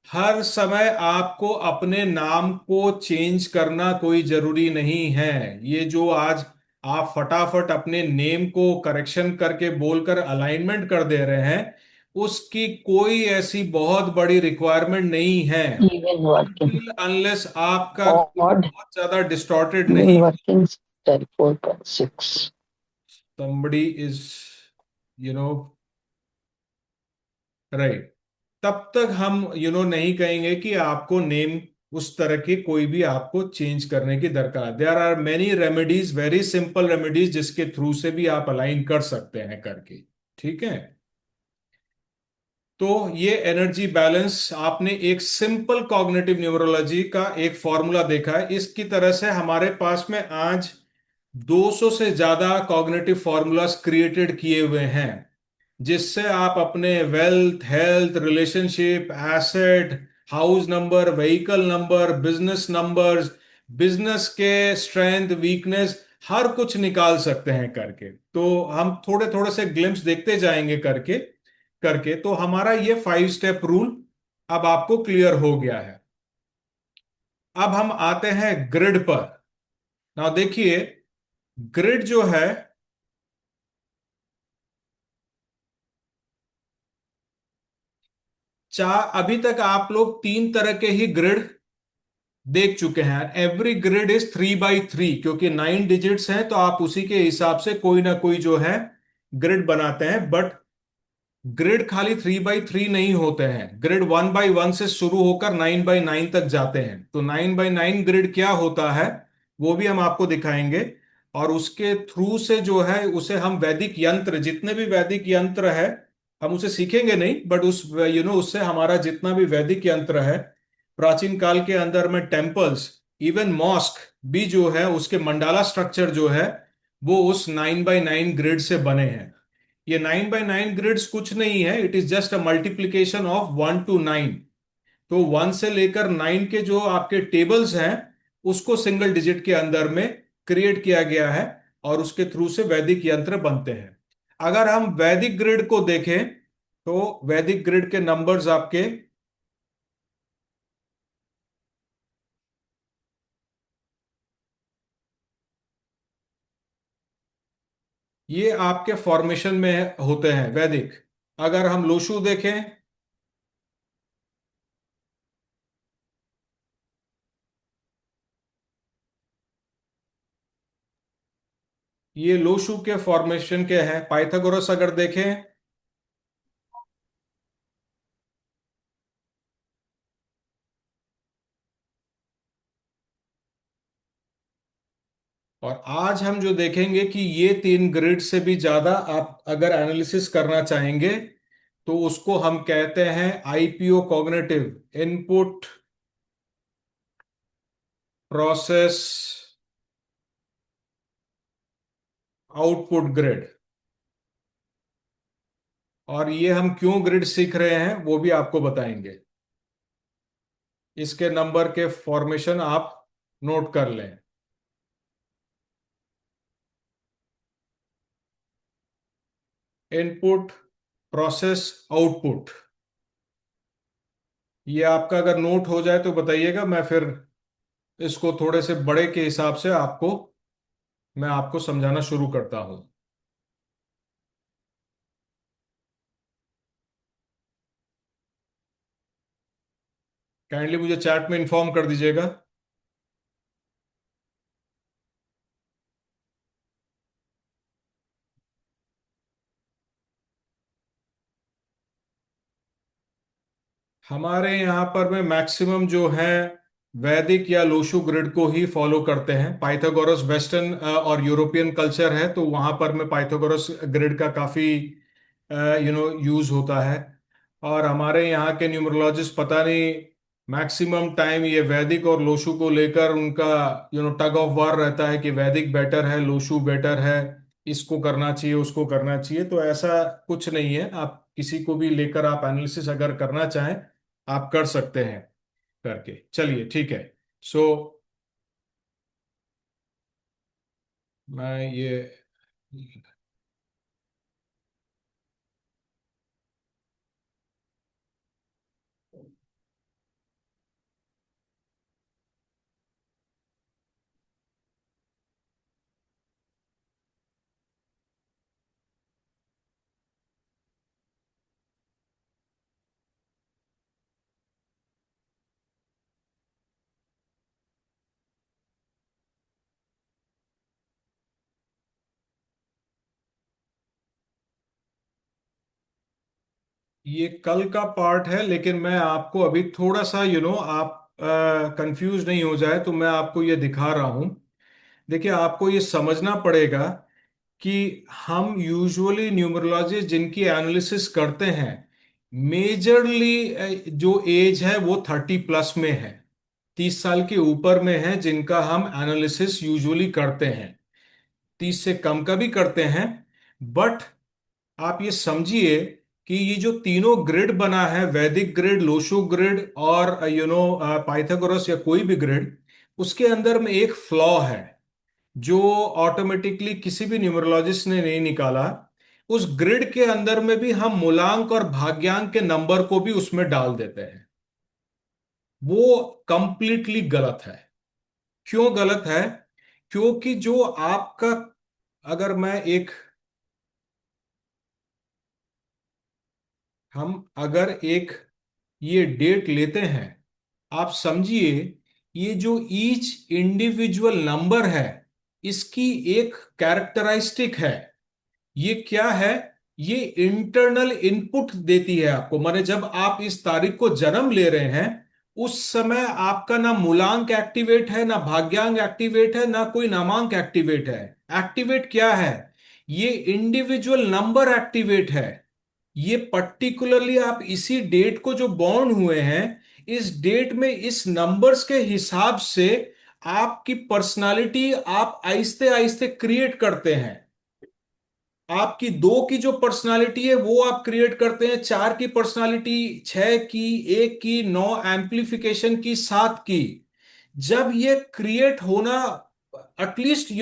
हर समय आपको अपने नाम को चेंज करना कोई जरूरी नहीं है। ये जो आज आप फटाफट अपने नेम को करेक्शन करके बोलकर अलाइनमेंट कर दे रहे हैं, उसकी कोई ऐसी बहुत बड़ी रिक्वायरमेंट नहीं है, Even working. अनलेस आपका कोई Odd. बहुत ज्यादा डिस्टॉर्टेड Even नहीं। working still 4.6. somebody is you know right, तब तक हम नहीं कहेंगे कि आपको नेम उस तरह की कोई भी आपको चेंज करने की दरकार। There are many remedies, very simple remedies, जिसके थ्रू से भी आप अलाइन कर सकते हैं करके। ठीक है, तो ये एनर्जी बैलेंस आपने एक सिंपल कॉग्निटिव न्यूमरोलॉजी का एक फॉर्मूला देखा है। इसकी तरह से हमारे पास में आज 200 से ज्यादा कॉग्निटिव फॉर्मूलाज क्रिएटेड किए हुए हैं, जिससे आप अपने wealth, health, relationship, asset, house number, vehicle number, business numbers, business के स्ट्रेंथ, वीकनेस, हर कुछ निकाल सकते हैं करके। तो हम थोड़े थोड़े से ग्लिम्स देखते जाएंगे करके करके। तो हमारा ये 5 स्टेप रूल अब आपको क्लियर हो गया है। अब हम आते हैं ग्रिड पर। ना देखिए, ग्रिड जो है, अभी तक आप लोग 3 तरह के ही ग्रिड देख चुके हैं। एवरी ग्रिड इज 3 by 3, क्योंकि 9 डिजिट्स हैं तो आप उसी के हिसाब से कोई ना कोई जो है ग्रिड बनाते हैं। बट ग्रिड खाली 3 by 3 नहीं होते हैं, ग्रिड 1 by 1 से शुरू होकर 9 by 9 तक जाते हैं। तो 9 by 9 ग्रिड क्या होता है वो भी हम आपको दिखाएंगे। और उसके थ्रू से जो है उसे हम वैदिक यंत्र, जितने भी वैदिक यंत्र है, हम उसे सीखेंगे नहीं, बट उस उससे हमारा जितना भी वैदिक यंत्र है, प्राचीन काल के अंदर में टेम्पल्स, इवन मॉस्क भी जो है, उसके मंडाला स्ट्रक्चर जो है वो उस 9 by 9 ग्रिड से बने हैं। ये 9 by 9 ग्रिड्स कुछ नहीं है, it is just a multiplication of 1 to 9। तो 1 से लेकर 9 के जो आपके टेबल्स हैं उसको सिंगल डिजिट के अंदर में क्रिएट किया गया है, और उसके थ्रू से वैदिक यंत्र बनते हैं। अगर हम वैदिक ग्रिड को देखें तो वैदिक ग्रिड के नंबर्स आपके, ये आपके फॉर्मेशन में होते हैं वैदिक। अगर हम लोशु देखें, ये लोशु के फॉर्मेशन के हैं। पाइथागोरस अगर देखें, और आज हम जो देखेंगे कि ये 3 ग्रिड से भी ज्यादा आप अगर एनालिसिस करना चाहेंगे तो उसको हम कहते हैं IPO cognitive, input process output grid. और ये हम क्यों ग्रिड सीख रहे हैं वो भी आपको बताएंगे। इसके नंबर के फॉर्मेशन आप नोट कर लें। इनपुट, प्रोसेस, आउटपुट, ये आपका अगर नोट हो जाए तो बताइएगा, मैं फिर इसको थोड़े से बड़े के हिसाब से मैं आपको समझाना शुरू करता हूं। काइंडली मुझे चैट में इन्फॉर्म कर दीजिएगा। हमारे यहाँ पर में मैक्सिमम जो है वैदिक या लोशु ग्रिड को ही फॉलो करते हैं। पाइथागोरस वेस्टर्न और यूरोपियन कल्चर है, तो वहाँ पर में पाइथागोरस ग्रिड का काफ़ी यूज होता है। और हमारे यहाँ के न्यूमरोलॉजिस्ट पता नहीं, मैक्सिमम टाइम ये वैदिक और लोशु को लेकर उनका टग ऑफ वार रहता है कि वैदिक बेटर है, लोशु बेटर है, इसको करना चाहिए, उसको करना चाहिए। तो ऐसा कुछ नहीं है, आप किसी को भी लेकर आप एनालिसिस अगर करना चाहें आप कर सकते हैं करके। चलिए ठीक है। सो मैं ये ये कल का पार्ट है, लेकिन मैं आपको अभी थोड़ा सा आप कंफ्यूज नहीं हो जाए तो मैं आपको ये दिखा रहा हूं। देखिए, आपको ये समझना पड़ेगा कि हम यूजुअली न्यूमरोलॉजिस्ट जिनकी एनालिसिस करते हैं, मेजरली जो एज है वो 30+ में है, 30 साल के ऊपर में है, जिनका हम एनालिसिस यूजुअली करते हैं। 30 से कम का भी करते हैं। बट आप ये समझिए कि ये जो तीनों ग्रिड बना है, वैदिक ग्रिड, लोशो ग्रिड और पाइथागोरस या कोई भी ग्रिड, उसके अंदर में एक फ्लॉ है जो ऑटोमेटिकली किसी भी न्यूमरोलॉजिस्ट ने नहीं निकाला। उस ग्रिड के अंदर में भी हम मूलांक और भाग्यांक के नंबर को भी उसमें डाल देते हैं। वो कंप्लीटली गलत है। क्यों गलत है? क्योंकि जो आपका, अगर मैं एक हम अगर एक ये डेट लेते हैं, आप समझिए, ये जो ईच इंडिविजुअल नंबर है, इसकी एक कैरेक्टरिस्टिक है। ये क्या है? ये इंटरनल इनपुट देती है आपको। माने जब आप इस तारीख को जन्म ले रहे हैं, उस समय आपका ना मूलांक एक्टिवेट है, ना भाग्यांक एक्टिवेट है, ना कोई नामांक एक्टिवेट है। एक्टिवेट क्या है? ये इंडिविजुअल नंबर एक्टिवेट है। ये पर्टिकुलरली आप इसी डेट को जो बॉर्न हुए हैं, इस डेट में इस नंबर्स के हिसाब से आपकी पर्सनालिटी आप आहिस्ते आहिस्ते क्रिएट करते हैं। आपकी 2 की जो पर्सनालिटी है वो आप क्रिएट करते हैं, 4 की पर्सनालिटी, 6 की, 1 की, 9 एम्पलीफिकेशन की, 7 की। जब ये क्रिएट होना एटलीस्ट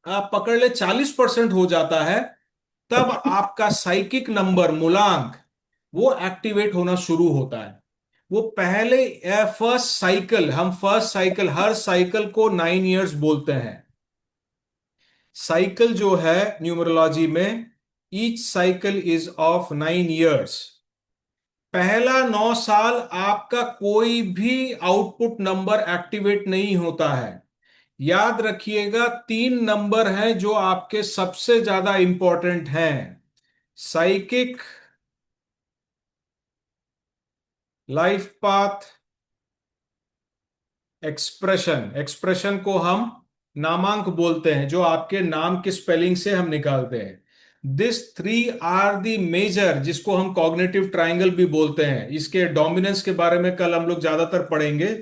आप पकड़ ले 40% हो जाता है, तब आपका साइकिक नंबर मूलांक वो एक्टिवेट होना शुरू होता है। वो पहले फर्स्ट साइकिल, हम फर्स्ट साइकिल, हर साइकिल को 9 इयर्स बोलते हैं। साइकिल जो है न्यूमरोलॉजी में, each cycle is of 9 years. पहला 9 साल आपका कोई भी आउटपुट नंबर एक्टिवेट नहीं होता है। याद रखिएगा, 3 नंबर हैं जो आपके सबसे ज्यादा इंपॉर्टेंट हैं: psychic, life path, expression. Expression को हम नामांक बोलते हैं, जो आपके नाम के स्पेलिंग से हम निकालते हैं। दिस 3 आर दी मेजर, जिसको हम कॉग्निटिव ट्राइंगल भी बोलते हैं। इसके डोमिनेंस के बारे में कल हम लोग ज्यादातर पढ़ेंगे।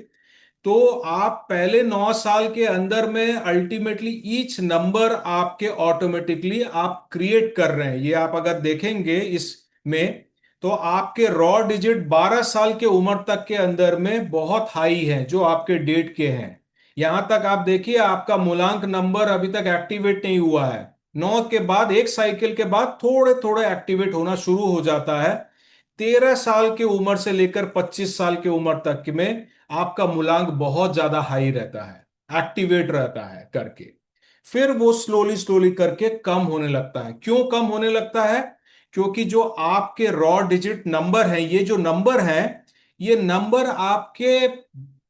तो आप पहले 9 साल के अंदर में अल्टीमेटली ईच नंबर आपके ऑटोमेटिकली आप क्रिएट कर रहे हैं। ये आप अगर देखेंगे इसमें, तो आपके रॉ डिजिट 12 साल के उम्र तक के अंदर में बहुत हाई हैं, जो आपके डेट के हैं। यहां तक आप देखिए, आपका मूलांक नंबर अभी तक एक्टिवेट नहीं हुआ है। 9 के बाद, एक साइकिल के बाद थोड़े थोड़े एक्टिवेट होना शुरू हो जाता है। 13 साल की उम्र से लेकर 25 साल की उम्र तक में आपका मूलांक बहुत ज्यादा हाई रहता है, एक्टिवेट रहता है करके। फिर वो स्लोली स्लोली करके कम होने लगता है। क्यों कम होने लगता है? क्योंकि जो आपके रॉ डिजिट नंबर हैं, ये जो नंबर हैं, ये नंबर आपके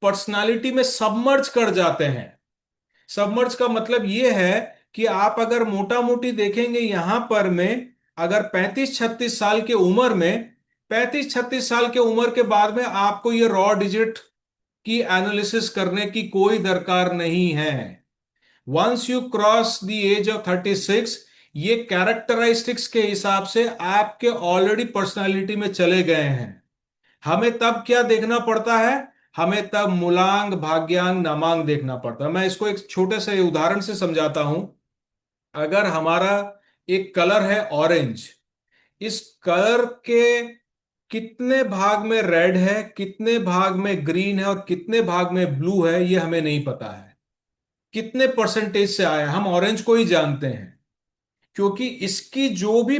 पर्सनालिटी में सबमर्ज कर जाते हैं। सबमर्ज का मतलब ये है कि आप अगर मोटा मोटी देखेंगे यहां पर में, अगर 35-36 साल की उम्र में, 35-36 साल के उम्र के बाद में आपको ये रॉ डिजिट की एनालिसिस करने की कोई दरकार नहीं है। Once you cross the age of 36, ये कैरेक्टरिस्टिक्स के हिसाब से आपके ऑलरेडी पर्सनालिटी में चले गए हैं। हमें तब क्या देखना पड़ता है? हमें तब मूलांक, भाग्यांक, नामांक देखना पड़ता है। मैं इसको एक छोटे से उदाहरण से समझाता हूं। अगर हमारा एक कलर है ऑरेंज, इस कलर के कितने भाग में रेड है, कितने भाग में ग्रीन है और कितने भाग में ब्लू है, ये हमें नहीं पता है। कितने परसेंटेज से आया, हम ऑरेंज को ही जानते हैं, क्योंकि इसकी जो भी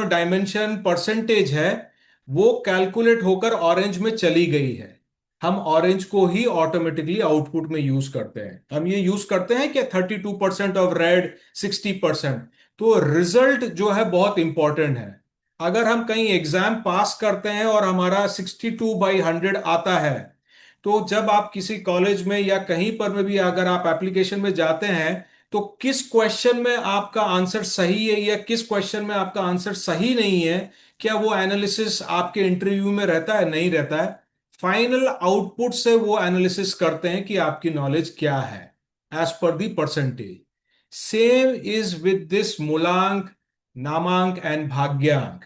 डायमेंशन परसेंटेज है, वो कैलकुलेट होकर ऑरेंज में चली गई है। हम ऑरेंज को ही ऑटोमेटिकली आउटपुट में यूज करते हैं। हम ये यूज करते हैं कि 32% ऑफ रेड, 60%। तो रिजल्ट जो है बहुत इंपॉर्टेंट है। अगर हम कहीं एग्जाम पास करते हैं और हमारा 62/100 आता है, तो जब आप किसी कॉलेज में या कहीं पर में भी अगर आप एप्लीकेशन में जाते हैं, तो किस क्वेश्चन में आपका आंसर सही है या किस क्वेश्चन में आपका आंसर सही नहीं है, क्या वो एनालिसिस आपके इंटरव्यू में रहता है, नहीं रहता है। फाइनल आउटपुट से वो एनालिसिस करते हैं कि आपकी नॉलेज क्या है as per the percentage. Same is with this मूलांक, नामांक एंड भाग्यांक।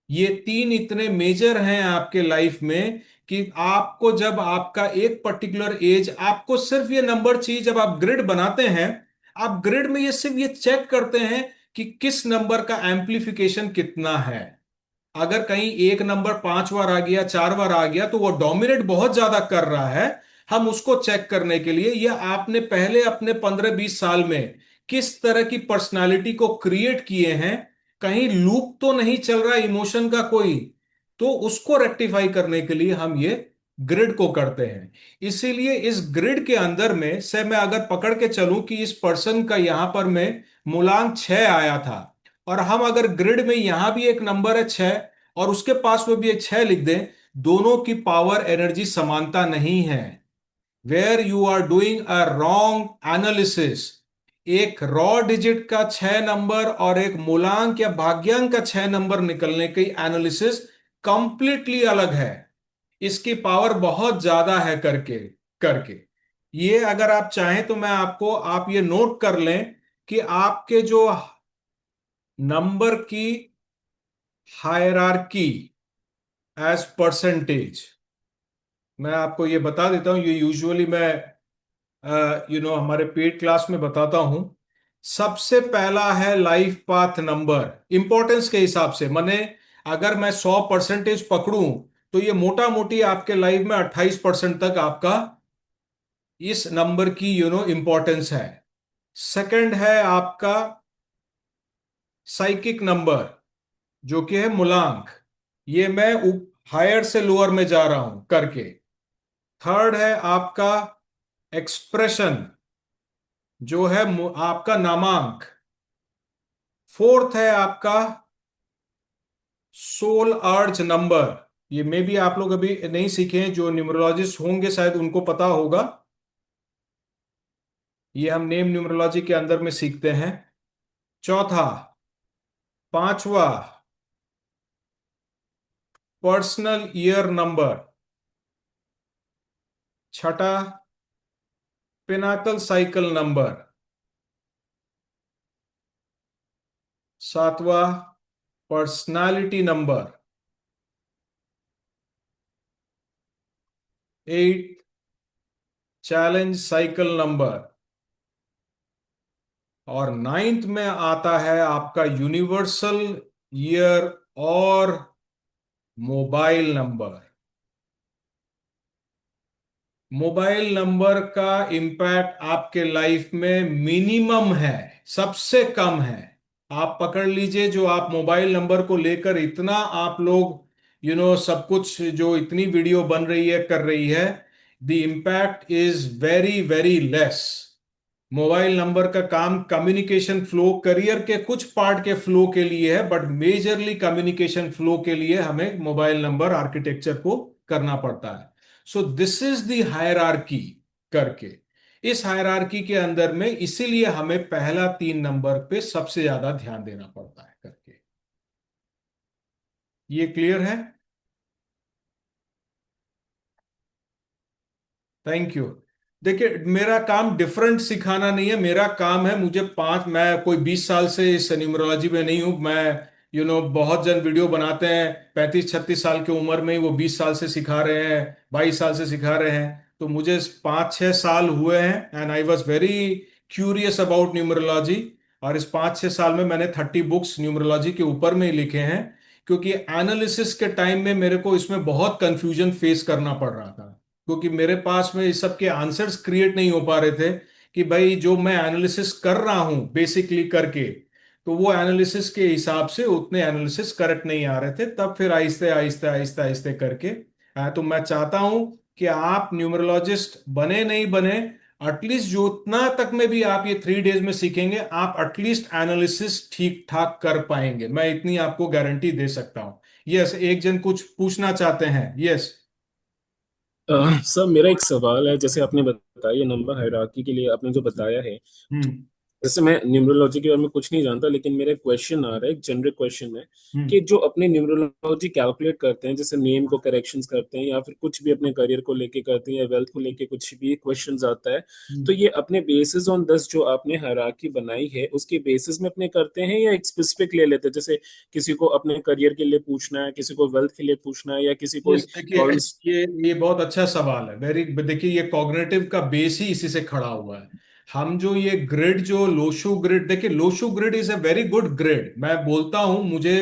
ये तीन इतने मेजर हैं आपके लाइफ में कि आपको जब आपका एक पर्टिकुलर एज, आपको सिर्फ ये नंबर चाहिए। जब आप ग्रिड बनाते हैं, आप ग्रिड में ये सिर्फ ये चेक करते हैं कि किस नंबर का एम्प्लीफिकेशन कितना है। अगर कहीं एक नंबर 5 बार आ गया, 4 बार आ गया, तो वो डोमिनेट बहुत ज्यादा कर रहा है। हम उसको चेक करने के लिए, या आपने पहले अपने 15-20 साल में किस तरह की पर्सनालिटी को क्रिएट किए हैं, कहीं लूप तो नहीं चल रहा इमोशन का कोई, तो उसको रेक्टिफाई करने के लिए हम ये ग्रिड को करते हैं। इसीलिए इस ग्रिड के अंदर में से मैं अगर पकड़ के चलूं कि इस पर्सन का यहां पर में मूलांक 6 आया था, और हम अगर ग्रिड में यहां भी एक नंबर है 6 और उसके पास में भी एक 6 लिख दें, दोनों की पावर एनर्जी समानता नहीं है। Where you are doing a wrong analysis. एक रॉ डिजिट का 6 नंबर और एक मूलांक या भाग्यांक का 6 नंबर निकलने की एनालिसिस कंप्लीटली अलग है। इसकी पावर बहुत ज्यादा है करके करके ये अगर आप चाहें तो मैं आपको, आप ये नोट कर लें कि आपके जो नंबर की हायरार्की एज परसेंटेज, मैं आपको ये बता देता हूं। ये यूजुअली मैं हमारे पेड क्लास में बताता हूं। सबसे पहला है लाइफ पाथ नंबर इंपॉर्टेंस के हिसाब से। माने अगर मैं 100% पकड़ूं, तो ये मोटा मोटी आपके लाइफ में 28% तक आपका इस नंबर की इंपॉर्टेंस है। सेकंड है आपका साइकिक नंबर, जो कि है मूलांक। ये मैं हायर से लोअर में जा रहा हूं करके। थर्ड है आपका एक्सप्रेशन, जो है आपका नामांक। फोर्थ है आपका सोल अर्ज नंबर। ये में भी आप लोग अभी नहीं सीखे हैं, जो न्यूमरोलॉजिस्ट होंगे शायद उनको पता होगा। ये हम नेम न्यूमरोलॉजी के अंदर में सीखते हैं। चौथा, पांचवा, पर्सनल ईयर नंबर। छठा, पिनाकल साइकिल नंबर। सातवां, personality number. Eight, challenge cycle number. और नाइन्थ में आता है आपका यूनिवर्सल ईयर और मोबाइल नंबर। मोबाइल नंबर का इम्पैक्ट आपके लाइफ में मिनिमम है, सबसे कम है। आप पकड़ लीजिए, जो आप मोबाइल नंबर को लेकर इतना आप लोग सब कुछ जो इतनी वीडियो बन रही है, कर रही है, the impact is very very less. Mobile number का काम कम्युनिकेशन फ्लो, करियर के कुछ पार्ट के फ्लो के लिए है, बट मेजरली कम्युनिकेशन फ्लो के लिए हमें मोबाइल नंबर आर्किटेक्चर को करना पड़ता है। So this is the hierarchy करके। इस हायरार्की के अंदर में इसीलिए हमें पहला 3 नंबर पे सबसे ज्यादा ध्यान देना पड़ता है करके। ये क्लियर है? Thank you. देखिए, मेरा काम डिफरेंट सिखाना नहीं है। मेरा काम है, मुझे मैं कोई 20 साल से इस न्यूमरोलॉजी में नहीं हूं। मैं बहुत जन वीडियो बनाते हैं 35-36 साल की उम्र में ही, वो 20 साल से सिखा रहे हैं, 22 साल से सिखा रहे हैं। तो मुझे 5-6 साल हुए हैं and I was very curious about numerology. और इस 5-6 साल में मैंने 30 बुक्स न्यूमरोलॉजी के ऊपर में ही लिखे हैं, क्योंकि एनालिसिस के टाइम में मेरे को इसमें बहुत कंफ्यूजन फेस करना पड़ रहा था। क्योंकि मेरे पास में इस सब के आंसर्स क्रिएट नहीं हो पा रहे थे कि भाई जो मैं एनालिसिस कर रहा हूं बेसिकली करके, तो वो एनालिसिस के हिसाब से उतने एनालिसिस करेक्ट नहीं आ रहे थे। तब फिर आहिस्ते आहिस्ते आहिस्ते आहिस्ते करके तो मैं चाहता हूं कि आप न्यूमरोलॉजिस्ट बने नहीं बने, एटलीस्ट जो उतना तक में भी आप ये 3 डेज में सीखेंगे, आप एटलीस्ट एनालिसिस ठीक ठाक कर पाएंगे। मैं इतनी आपको गारंटी दे सकता हूं। यस, एक जन कुछ पूछना चाहते हैं। यस। सर मेरा एक सवाल है, जैसे आपने बताया ये नंबर हायरार्की के लिए आपने जो बताया है, हम्म। जैसे मैं न्यूमरोलॉजी के बारे में कुछ नहीं जानता, लेकिन मेरा क्वेश्चन आ रहा है, एक जनरल क्वेश्चन है कि हम्म। जो अपने न्यूमरोलॉजी कैलकुलेट करते हैं, जैसे नेम को करेक्शंस करते हैं या फिर कुछ भी अपने करियर को लेके करते हैं या वेल्थ को लेके कुछ भी क्वेश्चंस आता है, तो ये अपने बेसिस ऑन दस जो आपने हायरार्की बनाई है उसके बेसिस में अपने करते हैं या एक स्पेसिफिक ले लेते हैं? जैसे किसी को अपने करियर के लिए पूछना है, किसी को वेल्थ के लिए पूछना है, या किसी को यस, देखिए, कॉल। ये बहुत अच्छा सवाल है। वेरी, देखिए, ये कॉग्निटिव का बेस ही इसी से खड़ा हुआ है। हम जो ये ग्रिड, जो लोशु ग्रिड, देखिए, Lo Shu grid is a very good grid. मैं बोलता हूं, मुझे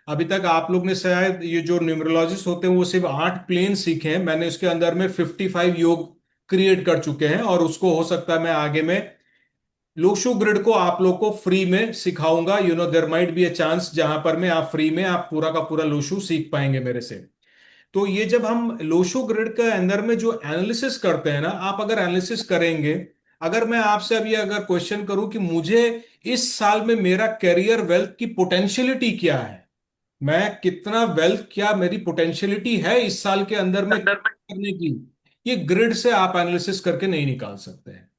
अभी तक आप लोग ने शायद, ये जो न्यूमरोलॉजिस्ट होते हैं वो सिर्फ 8 प्लेन सीखे हैं, मैंने उसके अंदर में 55 योग क्रिएट कर चुके हैं। और उसको हो सकता है मैं आगे में लोशु ग्रिड को आप लोग को फ्री में सिखाऊंगा। There might be a chance जहां पर मैं आप फ्री में आप पूरा का पूरा लोशु सीख पाएंगे मेरे से। तो ये जब हम लोशो ग्रिड के अंदर में जो एनालिसिस करते हैं ना, आप अगर एनालिसिस करेंगे, अगर मैं आपसे अभी अगर क्वेश्चन करूं कि मुझे इस साल में मेरा करियर वेल्थ की पोटेंशियलिटी क्या है, मैं कितना वेल्थ, क्या मेरी पोटेंशियलिटी है इस साल के अंदर में करने की, ये ग्रिड से आप एनालिसिस करके नहीं निकाल सकते हैं।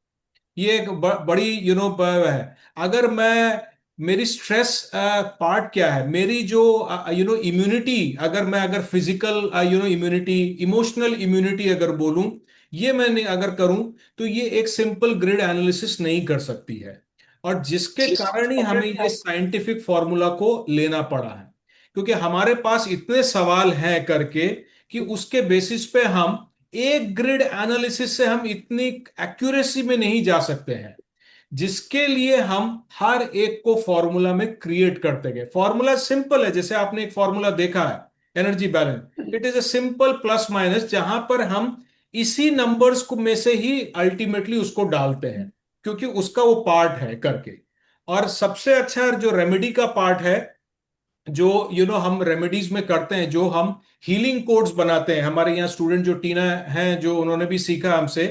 ये एक बड़ी है। अगर मैं, मेरी स्ट्रेस पार्ट क्या है, मेरी जो इम्यूनिटी, अगर फिजिकल इम्यूनिटी, इमोशनल इम्यूनिटी अगर बोलूं, ये मैंने अगर करूं, तो ये एक सिंपल ग्रिड एनालिसिस नहीं कर सकती है। और जिसके कारण ही हमें ये साइंटिफिक फॉर्मूला को लेना पड़ा है, क्योंकि हमारे पास इतने सवाल हैं करके कि उसके बेसिस पे हम एक ग्रिड एनालिसिस से हम इतनी एक्यूरेसी में नहीं जा सकते हैं, जिसके लिए हम हर एक को फॉर्मूला में क्रिएट करते गए। फॉर्मूला सिंपल है, जैसे आपने एक फॉर्मूला देखा है, energy balance, it is a simple plus minus, जहां पर हम इसी नंबर्स को में से ही अल्टीमेटली उसको डालते हैं, क्योंकि उसका वो पार्ट है करके। और सबसे अच्छा जो रेमेडी का पार्ट है, जो हम रेमेडीज में करते हैं, जो हम हीलिंग कोड्स बनाते हैं, हमारे यहाँ स्टूडेंट जो टीना हैं, जो उन्होंने भी सीखा हमसे,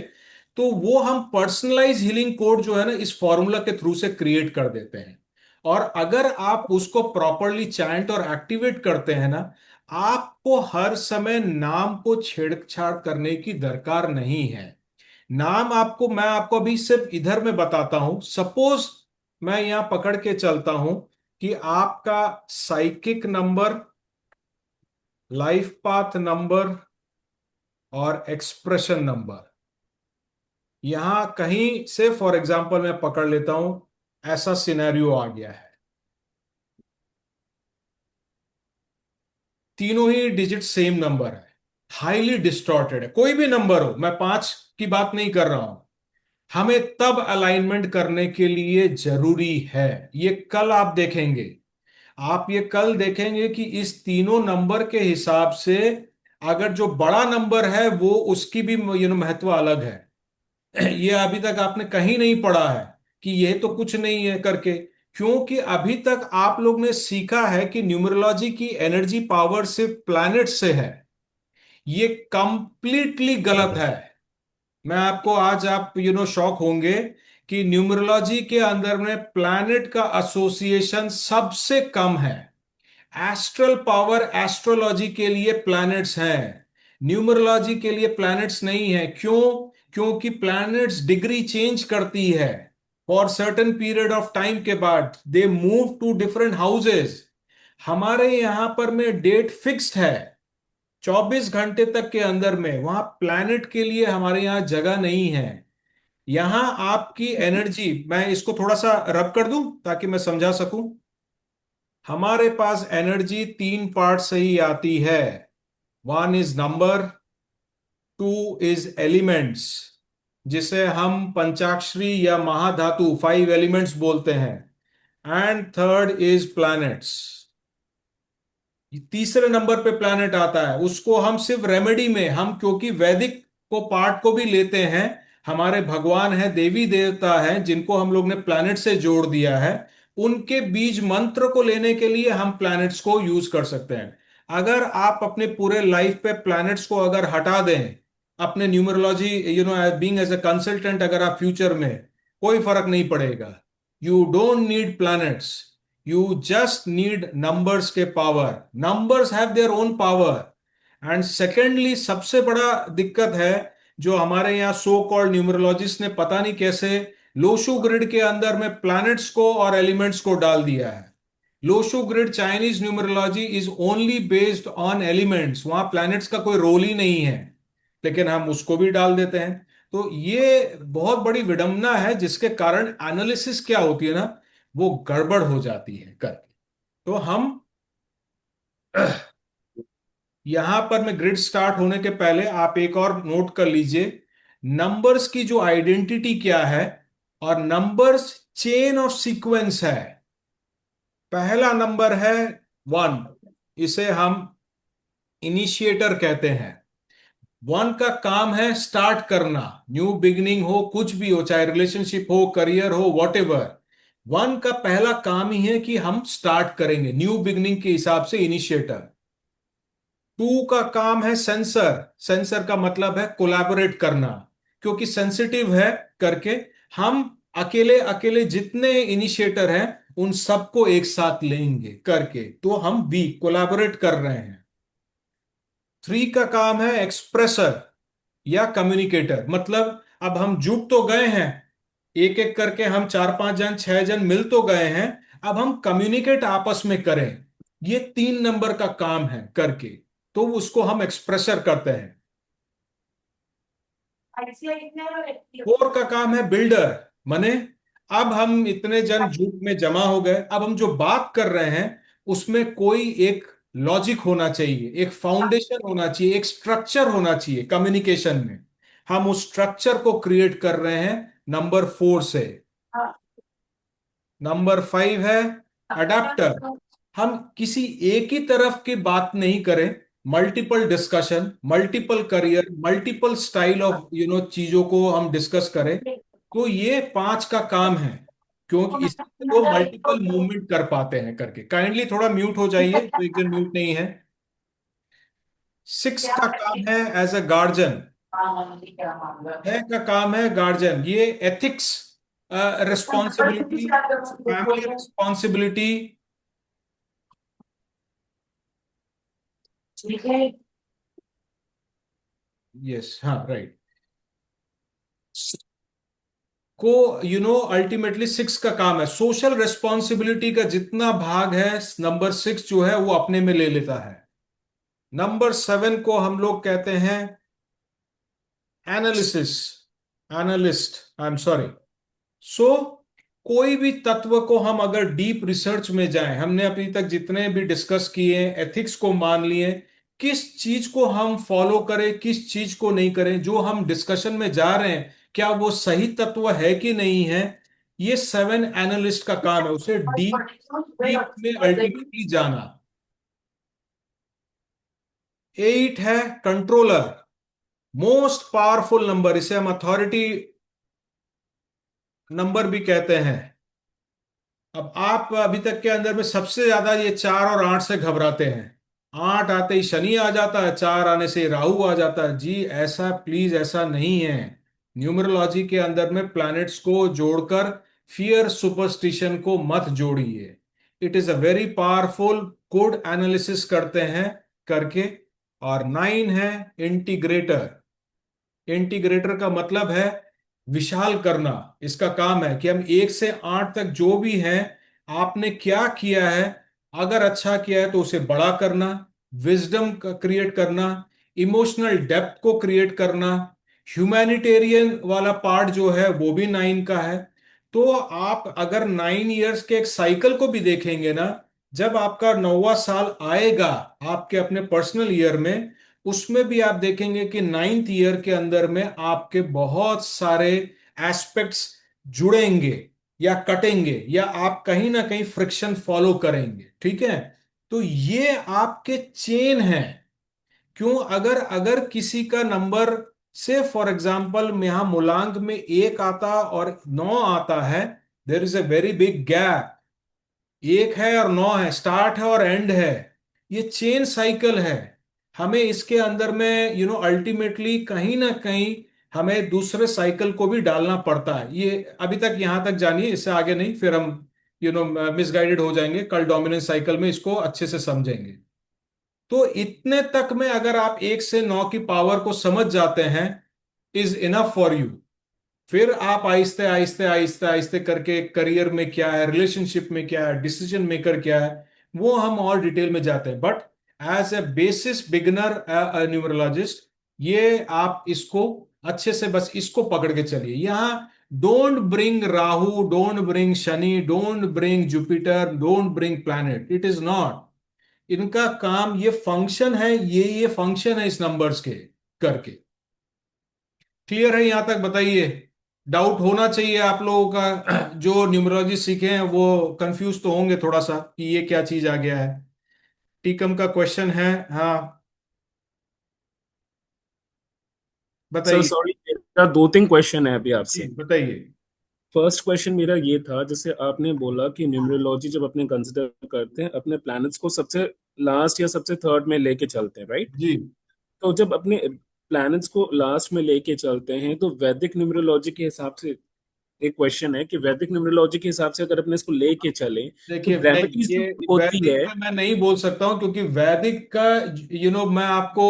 तो वो हम पर्सनलाइज हीलिंग कोड जो है ना, इस फॉर्मूला के थ्रू से क्रिएट कर देते हैं। और अगर आप उसको प्रॉपरली चैंट और एक्टिवेट करते हैं ना, आपको हर समय नाम को छेड़छाड़ करने की दरकार नहीं है। नाम आपको, मैं आपको अभी सिर्फ इधर में बताता हूं, सपोज मैं यहां पकड़ के चलता हूं कि आपका psychic number, life path number और एक्सप्रेशन नंबर, यहां कहीं से फॉर एग्जांपल मैं पकड़ लेता हूं, ऐसा सिनेरियो आ गया है, तीनों ही डिजिट सेम नंबर है, हाईली डिस्टॉर्टेड है, कोई भी नंबर हो, मैं 5 की बात नहीं कर रहा हूं। हमें तब अलाइनमेंट करने के लिए जरूरी है, ये कल आप देखेंगे, आप ये कल देखेंगे कि इस तीनों नंबर के हिसाब से, अगर जो बड़ा नंबर है वो, उसकी भी महत्व अलग है। ये अभी तक आपने कहीं नहीं पढ़ा है कि ये तो कुछ नहीं है करके, क्योंकि अभी तक आप लोग ने सीखा है कि न्यूमरोलॉजी की एनर्जी पावर सिर्फ प्लैनेट से है। ये कंप्लीटली गलत है। मैं आपको आज, आप शॉक होंगे कि न्यूमरोलॉजी के अंदर में प्लैनेट का एसोसिएशन सबसे कम है। एस्ट्रल पावर एस्ट्रोलॉजी के लिए प्लैनेट्स हैं, न्यूमरोलॉजी के लिए प्लैनेट्स नहीं है। क्यों? क्योंकि प्लैनेट्स डिग्री चेंज करती है for certain period of time के बाद, they move to different houses. हमारे यहां पर में डेट फिक्स्ड है, 24 घंटे तक के अंदर में, वहां प्लैनेट के लिए हमारे यहां जगह नहीं है। यहां आपकी एनर्जी, मैं इसको थोड़ा सा रब कर दूं ताकि मैं समझा सकूं। हमारे पास एनर्जी 3 पार्ट से ही आती है। One is number, two is elements, जिसे हम पंचाक्षरी या महाधातु 5 एलिमेंट्स बोलते हैं, एंड थर्ड इज प्लैनेट्स। तीसरे नंबर पे प्लैनेट आता है, उसको हम सिर्फ रेमेडी में, हम क्योंकि वैदिक को पार्ट को भी लेते हैं, हमारे भगवान हैं, देवी देवता हैं, जिनको हम लोग ने प्लैनेट से जोड़ दिया है, उनके बीज मंत्र को लेने के लिए हम प्लैनेट्स को यूज कर सकते हैं। अगर आप अपने पूरे लाइफ पे प्लैनेट्स को अगर हटा दें, अपने numerology, being as a consultant, अगर आप फ्यूचर में, कोई फर्क नहीं पड़ेगा। You don't need planets, you just need numbers के power. Numbers have their own power. And secondly, सबसे बड़ा दिक्कत है जो हमारे यहाँ सो कॉल्ड न्यूमरोलॉजिस्ट ने पता नहीं कैसे लोशू ग्रिड के अंदर में प्लैनेट्स को और एलिमेंट्स को डाल दिया है। Lo Shu grid Chinese numerology is only based on elements, वहां प्लैनेट्स का कोई रोल ही नहीं है, लेकिन हम उसको भी डाल देते हैं। तो ये बहुत बड़ी विडंबना है, जिसके कारण एनालिसिस क्या होती है ना, वो गड़बड़ हो जाती है करके। तो हम यहां पर मैं ग्रिड स्टार्ट होने के पहले आप एक और नोट कर लीजिए, नंबर्स की जो आइडेंटिटी क्या है, और नंबर्स चेन ऑफ सीक्वेंस है। पहला नंबर है 1, इसे हम इनिशिएटर कहते हैं। 1 का काम है स्टार्ट करना, न्यू बिगिनिंग हो, कुछ भी हो, चाहे रिलेशनशिप हो, करियर हो, वॉट एवर। 1 का पहला काम ही है कि हम स्टार्ट करेंगे न्यू बिगिनिंग के हिसाब से, इनिशिएटर। 2 का काम है सेंसर, सेंसर का मतलब है कोलैबोरेट करना, क्योंकि सेंसिटिव है करके हम अकेले अकेले जितने इनिशिएटर हैं उन सबको एक साथ लेंगे करके, तो हम भी कोलैबोरेट कर रहे हैं। 3 का काम है एक्सप्रेसर या कम्युनिकेटर, मतलब अब हम जुट तो गए हैं, एक एक करके हम 4 5 जन 6 जन मिल तो गए हैं, अब हम कम्युनिकेट आपस में करें, ये 3 नंबर का काम है करके, तो उसको हम एक्सप्रेसर करते हैं। 4 का काम है बिल्डर, माने अब हम इतने जन ग्रुप में जमा हो गए, अब हम जो बात कर रहे हैं उसमें कोई एक लॉजिक होना चाहिए, एक फाउंडेशन होना चाहिए, एक स्ट्रक्चर होना चाहिए कम्युनिकेशन में। हम उस स्ट्रक्चर को क्रिएट कर रहे हैं नंबर 4 से। नंबर 5 है अडेप्टर, हम किसी एक ही तरफ की बात नहीं करें, multiple discussion, multiple career, multiple style of चीजों को हम डिस्कस करें। तो ये 5 का काम है, क्योंकि इससे वो मल्टीपल मूवमेंट कर पाते हैं करके। काइंडली थोड़ा म्यूट हो जाइए, तो एक जन म्यूट नहीं है। 6 का काम है एज अ गार्जियन, 6 का काम है गार्जियन, ये ethics, responsibility, family responsibility. Yes, हाँ, राइट, को अल्टीमेटली 6 का काम है सोशल रिस्पॉन्सिबिलिटी का जितना भाग है, नंबर 6 जो है वो अपने में ले लेता है। नंबर 7 को हम लोग कहते हैं analysis, analyst, I am sorry. So कोई भी तत्व को हम अगर डीप रिसर्च में जाएं, हमने अभी तक जितने भी डिस्कस किए, एथिक्स को मान लिए, किस चीज को हम फॉलो करें, किस चीज को नहीं करें, जो हम डिस्कशन में जा रहे हैं क्या वो सही तत्व है कि नहीं है, ये 7 एनालिस्ट का काम है, उसे डीप डीप में अल्टीमेटली जाना। 8 है कंट्रोलर, मोस्ट पावरफुल नंबर, इसे हम अथॉरिटी नंबर भी कहते हैं। अब आप अभी तक के अंदर में सबसे ज्यादा ये 4 और 8 से घबराते हैं, 8 आते ही शनि आ जाता है, 4 आने से राहु आ जाता है। जी ऐसा, प्लीज ऐसा नहीं है। न्यूमरोलॉजी के अंदर में प्लैनेट्स को जोड़कर फियर सुपरस्टिशन को मत जोड़िए। It is a very powerful, good analysis करते हैं करके। और 9 है इंटीग्रेटर, इंटीग्रेटर का मतलब है विशाल करना। इसका काम है कि हम 1 से 8 तक जो भी हैं, आपने क्या किया है, अगर अच्छा किया है तो उसे बड़ा करना, विजडम क्रिएट करना, इमोशनल डेप्थ को क्रिएट करना। ह्यूमैनिटेरियन वाला पार्ट जो है वो भी 9 का है। तो आप अगर 9 इयर्स के एक साइकिल को भी देखेंगे ना, जब आपका 9वां साल आएगा आपके अपने पर्सनल ईयर में, उसमें भी आप देखेंगे कि 9th ईयर के अंदर में आपके बहुत सारे एस्पेक्ट्स जुड़ेंगे या कटेंगे, या आप कहीं ना कहीं फ्रिक्शन फॉलो करेंगे, ठीक है। तो ये आपके चेन है। क्यों, अगर अगर किसी का नंबर से फॉर एग्जाम्पल में यहां मूलांक में 1 आता और 9 आता है, there is a very big gap. 1 है और 9 है, स्टार्ट है और एंड है, ये चेन साइकिल है। हमें इसके अंदर में अल्टीमेटली कहीं ना कहीं हमें दूसरे साइकिल को भी डालना पड़ता है। ये अभी तक यहां तक जानिए, इससे आगे नहीं, फिर हम मिसगाइडेड हो जाएंगे। कल डोमिनेंस साइकिल में इसको अच्छे से समझेंगे। तो इतने तक में अगर आप 1 से 9 की पावर को समझ जाते हैं, इज इनफ फॉर यू। फिर आप आहिस्ते आहिस्ते आहिस्ते आहिस्ते करके करियर में क्या है, रिलेशनशिप में क्या है, डिसीजन मेकर क्या है, वो हम और डिटेल में जाते हैं। But as a basis beginner numerologist, ये आप इसको अच्छे से बस इसको पकड़ के चलिए। यहाँ don't bring Rahu, don't bring Shani, don't bring Jupiter, don't bring planet, it is not. इनका काम ये फंक्शन है, ये फंक्शन है इस नंबर्स के करके। क्लियर है यहां तक? बताइए, डाउट होना चाहिए आप लोगों का। जो न्यूमरोलॉजी सीखे हैं वो कंफ्यूज तो होंगे थोड़ा सा कि ये क्या चीज आ गया है। टीकम का क्वेश्चन है, हाँ सर बताइए। सॉरी, मेरा दो तीन क्वेश्चन है अभी जी आपसे। बताइए। फर्स्ट क्वेश्चन मेरा ये था, जैसे आपने बोला कि न्यूमरोलॉजी जब अपने कंसिडर करते हैं अपने प्लैनेट्स को सबसे लास्ट या सबसे थर्ड में लेके चलते हैं, राइट? जी तो जब अपने प्लैनेट्स को लास्ट में लेके चलते हैं तो वैदिक न्यूमरोलॉजी के हिसाब से एक क्वेश्चन है कि वैदिक न्यूमरोलॉजी के हिसाब से अगर अपने इसको लेके चले तो देखिए, नहीं, रेमेडीज जो ये होती वैदिक है। का मैं नहीं बोल सकता हूँ, क्योंकि वैदिक का मैं आपको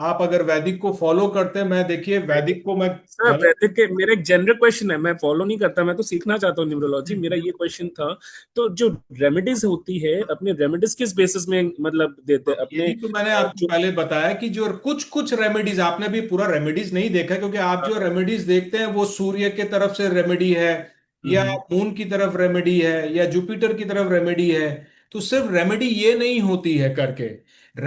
आप अगर वैदिक को फॉलो करते हैं, मैं देखिए वैदिक को मैं सर गलत। वैदिक के मेरा एक जनरल क्वेश्चन है, मैं फॉलो नहीं करता, मैं तो सीखना चाहता हूँ न्यूमरोलॉजी, मेरा ये क्वेश्चन था। तो जो रेमेडीज होती है अपने रेमेडीज किस बेसिस में मतलब देते हैं अपने यही तो मैंने आपको जो। पहले बताया कि जो कुछ कुछ रेमेडीज, आपने भी पूरा रेमेडीज नहीं देखा, क्योंकि आप जो रेमेडीज देखते हैं वो सूर्य के तरफ से रेमेडी है, या हम्म। मून की तरफ रेमेडी है, या जुपिटर की तरफ रेमेडी है। तो सिर्फ रेमेडी ये नहीं होती है करके।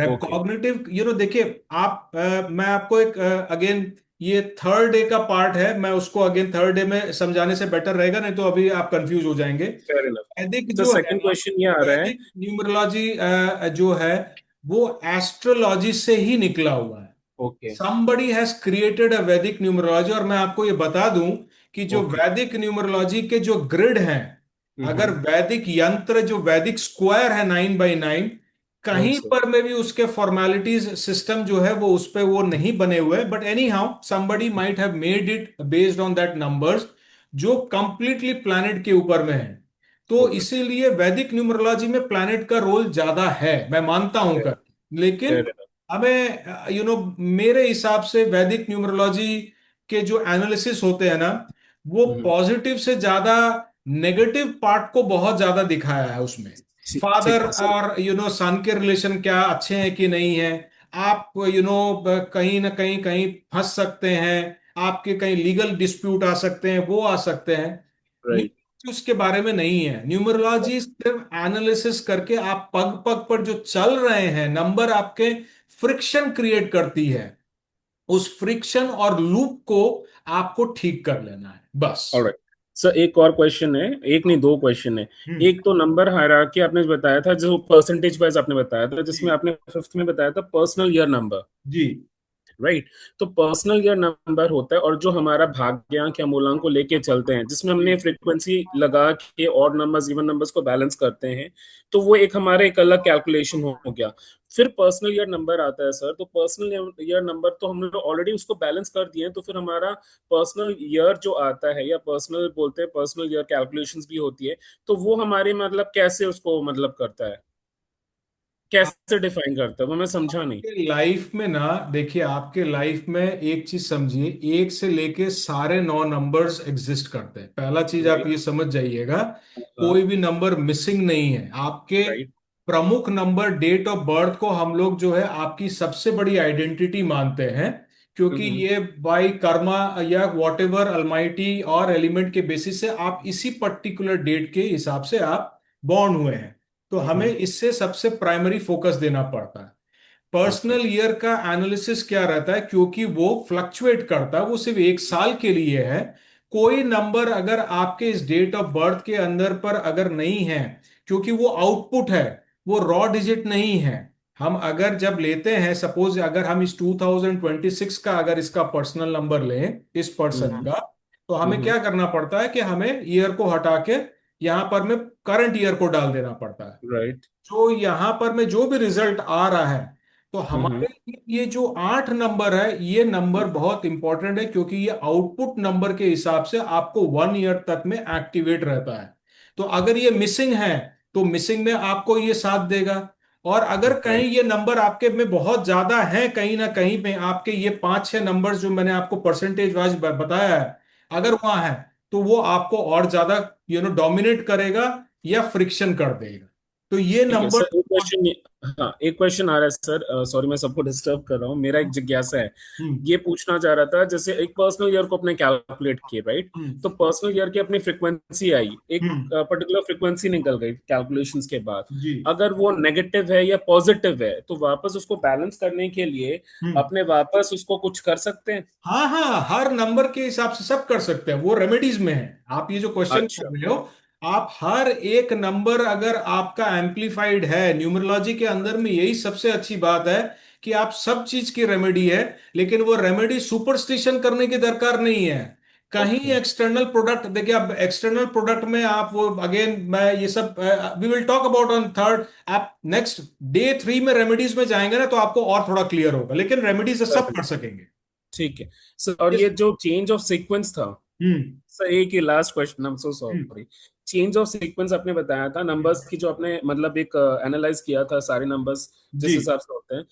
ओके। कॉग्निटिव देखिए आप, मैं आपको एक अगेन, ये थर्ड डे का पार्ट है, मैं उसको अगेन थर्ड डे में समझाने से बेटर रहेगा, नहीं तो अभी आप कंफ्यूज हो जाएंगे। Fair enough. वैदिक तो जो है सेकंड ना, क्वेश्चन ये आ रहा है। वैदिक न्यूमरोलॉजी जो है वो एस्ट्रोलॉजी से ही निकला हुआ है। Okay. somebody has created a वैदिक न्यूमरोलॉजी। और मैं आपको ये बता दूं कि जो ओके। वैदिक न्यूमरोलॉजी के जो ग्रिड हैं, अगर हम्म। वैदिक यंत्र जो वैदिक स्क्वायर है 9 बाई 9, राइट कहीं सर। पर में भी उसके फॉर्मेलिटीज सिस्टम जो है वो उस पे वो नहीं बने हुए, but any how somebody might have made it based on that numbers, जो कंप्लीटली प्लैनेट के ऊपर में है। तो ओके। इसीलिए वैदिक न्यूमरोलॉजी में प्लैनेट का रोल ज्यादा है, मैं मानता हूं कर। लेकिन फेयर इनफ। हमें मेरे हिसाब से वैदिक न्यूमरोलॉजी के जो एनालिसिस होते हैं ना, वो पॉजिटिव से ज्यादा नेगेटिव पार्ट को बहुत ज्यादा दिखाया है उसमें। ठीक फादर है सर। और सन के रिलेशन क्या अच्छे हैं कि नहीं है, आप कहीं ना कहीं कहीं फंस सकते हैं, आपके कहीं लीगल डिस्प्यूट आ सकते हैं, वो आ सकते हैं। ये राइट। उसके बारे में नहीं है। न्यूमरोलॉजी सिर्फ एनालिसिस करके आप पग पग पर जो चल रहे हैं नंबर, आपके फ्रिक्शन क्रिएट करती है, उस फ्रिक्शन और लूप को आपको ठीक कर लेना है बस। ऑलराइट सर, एक और क्वेश्चन है, एक नहीं दो क्वेश्चन है। हम्म। एक तो नंबर हायरार्की आपने बताया था, जो परसेंटेज वाइज आपने बताया था, जिसमें जी आपने फिफ्थ में बताया था पर्सनल ईयर नंबर, जी राइट? तो पर्सनल ईयर नंबर होता है और जो हमारा भाग्यांक या मूलांक को लेके चलते हैं, जिसमें हमने जी। फ्रीक्वेंसी लगा के ऑड नंबर्स इवन नंबर्स को बैलेंस करते हैं, तो वो एक हमारा एक अलग कैलकुलेशन हो गया। फिर पर्सनल ईयर नंबर आता है सर, तो पर्सनल ईयर नंबर तो हम लोग ऑलरेडी उसको बैलेंस कर दिए हैं, तो फिर हमारा पर्सनल ईयर जो आता है, या पर्सनल बोलते हैं, पर्सनल ईयर कैलकुलेशंस भी होती है, तो वो हमारे मतलब कैसे उसको मतलब करता है, कैसे डिफाइन करता है, वो मैं समझा नहीं। आपके लाइफ में ना, देखिए आपके लाइफ में एक चीज समझिए, एक से लेके सारे 9 नंबर्स एग्जिस्ट करते हैं। पहला चीज आप राइट। ये समझ जाइएगा, हाँ। कोई भी नंबर मिसिंग नहीं है आपके। राइट। प्रमुख नंबर, डेट ऑफ बर्थ को हम लोग जो है आपकी सबसे बड़ी आइडेंटिटी मानते हैं, क्योंकि हम्म। ये बाय कर्मा या वॉट एवर अल्माइटी और एलिमेंट के बेसिस से आप इसी पर्टिकुलर डेट के हिसाब से आप बॉर्न हुए हैं। तो हमें हम्म। इससे सबसे प्राइमरी फोकस देना पड़ता है। ओके। पर्सनल ईयर का एनालिसिस क्या रहता है, क्योंकि वो फ्लक्चुएट करता है, वो सिर्फ एक साल के लिए है। कोई नंबर अगर आपके इस डेट ऑफ बर्थ के अंदर पर अगर नहीं है, क्योंकि वो आउटपुट है, वो रॉ डिजिट नहीं है। हम अगर जब लेते हैं, सपोज अगर हम इस 2026 का अगर इसका पर्सनल नंबर लें इस पर्सन हम्म। का, तो हमें हम्म। क्या करना पड़ता है कि हमें ईयर को हटा के यहां पर में करंट ईयर को डाल देना पड़ता है। राइट। जो यहां पर में जो भी रिजल्ट आ रहा है, तो हम्म। हमारे लिए ये जो 8 नंबर है, ये नंबर बहुत इंपॉर्टेंट है, क्योंकि ये आउटपुट नंबर के हिसाब से आपको 1 ईयर तक में एक्टिवेट रहता है। तो अगर ये मिसिंग है, तो मिसिंग में आपको ये साथ देगा। और अगर ओके कहीं ये नंबर आपके में बहुत ज्यादा है, कहीं ना कहीं पे आपके ये 5-6 नंबर जो मैंने आपको परसेंटेज वाइज बताया है, अगर वहां है, तो वो आपको और ज्यादा डोमिनेट करेगा या फ्रिक्शन कर देगा। तो ये ठीक है नंबर। सर, एक क्वेश्चन, हाँ एक क्वेश्चन आ रहा है सर, सॉरी मैं सबको डिस्टर्ब कर रहा हूँ, मेरा एक जिज्ञासा है। हम्म। ये पूछना चाह रहा था, जैसे एक पर्सनल ईयर को अपने कैलकुलेट किए, राइट? हम्म। तो पर्सनल ईयर की अपनी फ्रीक्वेंसी आई, एक हम्म। पर्टिकुलर फ्रीक्वेंसी निकल गई कैलकुलेशंस के बाद। जी। अगर वो नेगेटिव है या पॉजिटिव है, तो वापस उसको बैलेंस करने के लिए हम्म। अपने वापस उसको कुछ कर सकते हैं? हाँ हाँ, हर नंबर के हिसाब से सब कर सकते हैं, वो रेमेडीज में है। आप ये जो क्वेश्चन कर अच्छा। रहे हो, आप हर एक नंबर अगर आपका एम्पलीफाइड है, न्यूमरोलॉजी के अंदर में यही सबसे अच्छी बात है कि आप सब चीज की रेमेडी है। लेकिन वो रेमेडी सुपरस्टिशन करने की दरकार नहीं है। कहीं ओके एक्सटर्नल प्रोडक्ट देखिए, अब एक्सटर्नल प्रोडक्ट में आप वो अगेन मैं ये सब we will talk about on third. आप नेक्स्ट डे 3 में रेमेडीज में जाएंगे ना, तो आपको और थोड़ा क्लियर होगा, लेकिन रेमेडीज सब कर सकेंगे। ठीक है सर। और ये जो चेंज ऑफ सीक्वेंस था हम्म। सर, एक ही last question, I am so hmm. Sorry. Change of sequence आपने बताया था नंबर्स की, जो आपने मतलब एक एनालाइज किया था सारे नंबर्स जी। जिस हिसाब से होते हैं,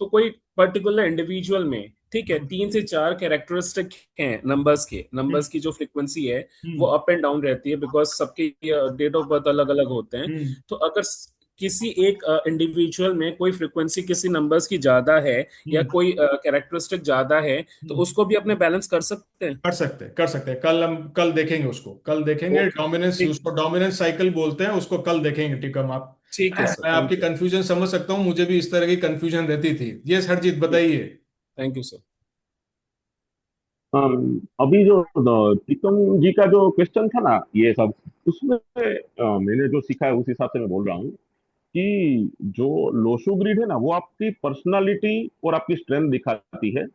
तो कोई पर्टिकुलर इंडिविजुअल में, ठीक है, 3 से 4 कैरेक्टरिस्टिक हैं हम्म। नंबर्स की जो फ्रीक्वेंसी है वो हम्म। अप एंड डाउन रहती है, बिकॉज सबके डेट ऑफ बर्थ अलग अलग होते हैं। हम्म। तो अगर किसी एक इंडिविजुअल में कोई फ्रीक्वेंसी किसी नंबर्स की ज्यादा है या हम्म। कोई कैरेक्टरिस्टिक ज्यादा है, तो हम्म। उसको भी अपने बैलेंस कर सकते हैं? कर सकते हैं, कर सकते हैं। कल हम कल देखेंगे उसको, कल देखेंगे ओके डोमिनेंस, ठीक उसको डोमिनेंस साइकिल बोलते हैं उसको, कल देखेंगे। ठीक है, आप ठीक है सर, मैं आपकी थैंक यू। कंफ्यूजन समझ सकता हूँ, मुझे भी इस तरह की कंफ्यूजन रहती थी। ये हरजीत ठीक, बताइए। Thank you sir. अभी जो प्रीतम जी का जो क्वेश्चन था ना, ये सब उसमें मैंने जो सीखा है उस हिसाब से मैं बोल रहा हूँ कि जो लोशो ग्रिड है ना, वो आपकी पर्सनालिटी और आपकी स्ट्रेंथ दिखाती है।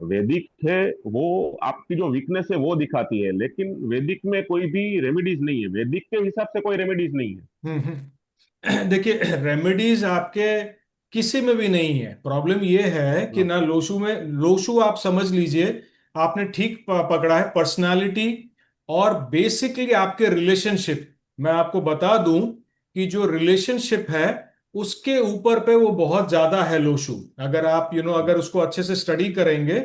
वैदिक है वो आपकी जो वीकनेस है वो दिखाती है, लेकिन वैदिक में कोई भी रेमेडीज नहीं है, वैदिक के हिसाब से कोई रेमेडीज नहीं है। देखिए, रेमेडीज आपके किसी में भी नहीं है। प्रॉब्लम ये है कि हाँ। ना लोशु में, लोशु आप समझ लीजिए, आपने ठीक पकड़ा है, पर्सनालिटी और बेसिकली आपके रिलेशनशिप। मैं आपको बता दूं कि जो रिलेशनशिप है उसके ऊपर पे वो बहुत ज्यादा है लोशु। अगर आप अगर उसको अच्छे से स्टडी करेंगे,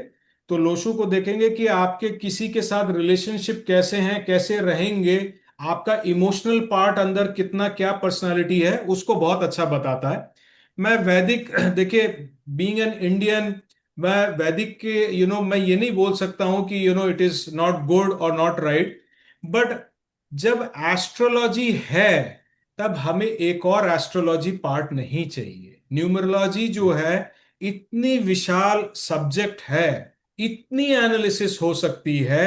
तो लोशु को देखेंगे कि आपके किसी के साथ रिलेशनशिप कैसे हैं, कैसे रहेंगे, आपका इमोशनल पार्ट अंदर कितना, क्या पर्सनालिटी है, उसको बहुत अच्छा बताता है। मैं वैदिक देखिए, बीइंग एन इंडियन, मैं वैदिक के मैं ये नहीं बोल सकता हूं कि इट इज नॉट गुड और नॉट राइट। बट जब एस्ट्रोलॉजी है, तब हमें एक और एस्ट्रोलॉजी पार्ट नहीं चाहिए। न्यूमरोलॉजी जो है, इतनी विशाल सब्जेक्ट है, इतनी एनालिसिस हो सकती है,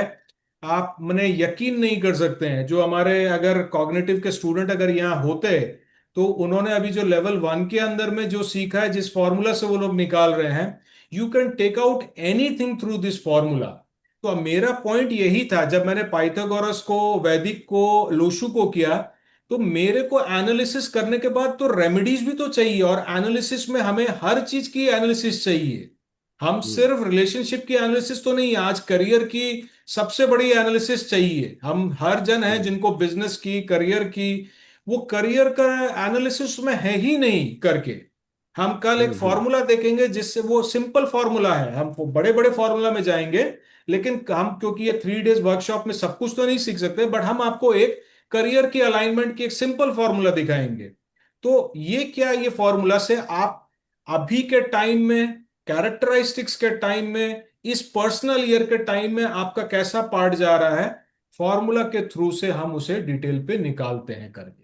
आप मने यकीन नहीं कर सकते हैं। जो हमारे अगर कॉग्निटिव के स्टूडेंट अगर यहाँ होते, तो उन्होंने अभी जो लेवल 1 के अंदर में जो सीखा है, जिस फॉर्मूला से वो लोग निकाल रहे हैं, you can take out anything through this formula. तो अब मेरा पॉइंट यही था, जब मैंने पाइथागोरस को, वैदिक को, लोशु को किया, तो मेरे को एनालिसिस करने के बाद तो रेमेडीज भी तो चाहिए, और एनालिसिस में हमें हर चीज की एनालिसिस चाहिए। हम हम्म। सिर्फ रिलेशनशिप की एनालिसिस तो नहीं, आज करियर की सबसे बड़ी एनालिसिस चाहिए। हम हर जन है हम्म। जिनको बिजनेस की, करियर की, वो करियर का एनालिसिस में है ही नहीं करके। हम कल एक हम्म। फॉर्मूला देखेंगे, जिससे वो सिंपल फॉर्मूला है, हम वो बड़े बड़े फॉर्मूला में जाएंगे, लेकिन हम क्योंकि ये 3 डेज वर्कशॉप में सब कुछ तो नहीं सीख सकते, बट हम आपको एक करियर की अलाइनमेंट की एक सिंपल फॉर्मूला दिखाएंगे। तो ये क्या, ये फॉर्मूला से आप अभी के टाइम में, कैरेक्टरिस्टिक्स के टाइम में, इस पर्सनल ईयर के टाइम में आपका कैसा पार्ट जा रहा है, फॉर्मूला के थ्रू से हम उसे डिटेल पे निकालते हैं करके।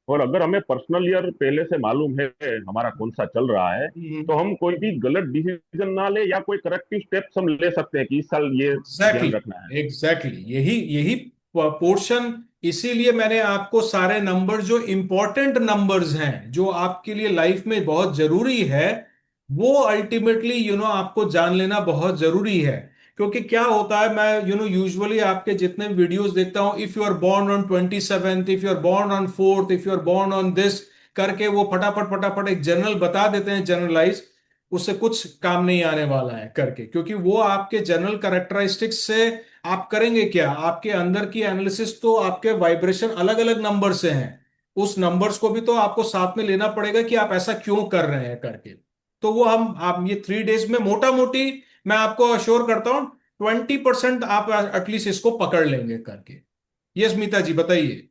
और अगर हमें पर्सनल ईयर पहले से मालूम है हमारा कौन सा चल रहा है, तो हम कोई भी गलत डिसीजन ना ले, या कोई करेक्टिव स्टेप्स हम ले सकते हैं कि इस साल ये एग्जैक्टली, ध्यान रखना है। एग्जैक्टली, यही यही पोर्शन। इसीलिए मैंने आपको सारे नंबर, जो इंपॉर्टेंट नंबर्स हैं, जो आपके लिए लाइफ में बहुत जरूरी है, वो अल्टीमेटली आपको जान लेना बहुत जरूरी है। क्योंकि क्या होता है, मैं यूजुअली आपके जितने वीडियोस देखता हूं, if you are born on 27th, if you are born on 4th, if you are born on this करके, वो फटाफट फटाफट एक जनरल बता देते हैं, जनरलाइज। उससे कुछ काम नहीं आने वाला है करके, क्योंकि वो आपके जनरल कैरेक्टरिस्टिक्स से आप करेंगे क्या, आपके अंदर की एनालिसिस तो आपके वाइब्रेशन अलग अलग नंबर से हैं। उस नंबर्स को भी तो आपको साथ में लेना पड़ेगा कि आप ऐसा क्यों कर रहे हैं करके। तो वो हम आप ये 3 डेज में मोटा मोटी मैं आपको अश्योर करता हूं 20% आप एटलीस्ट इसको पकड़ लेंगे करके। यस मीता जी बताइए।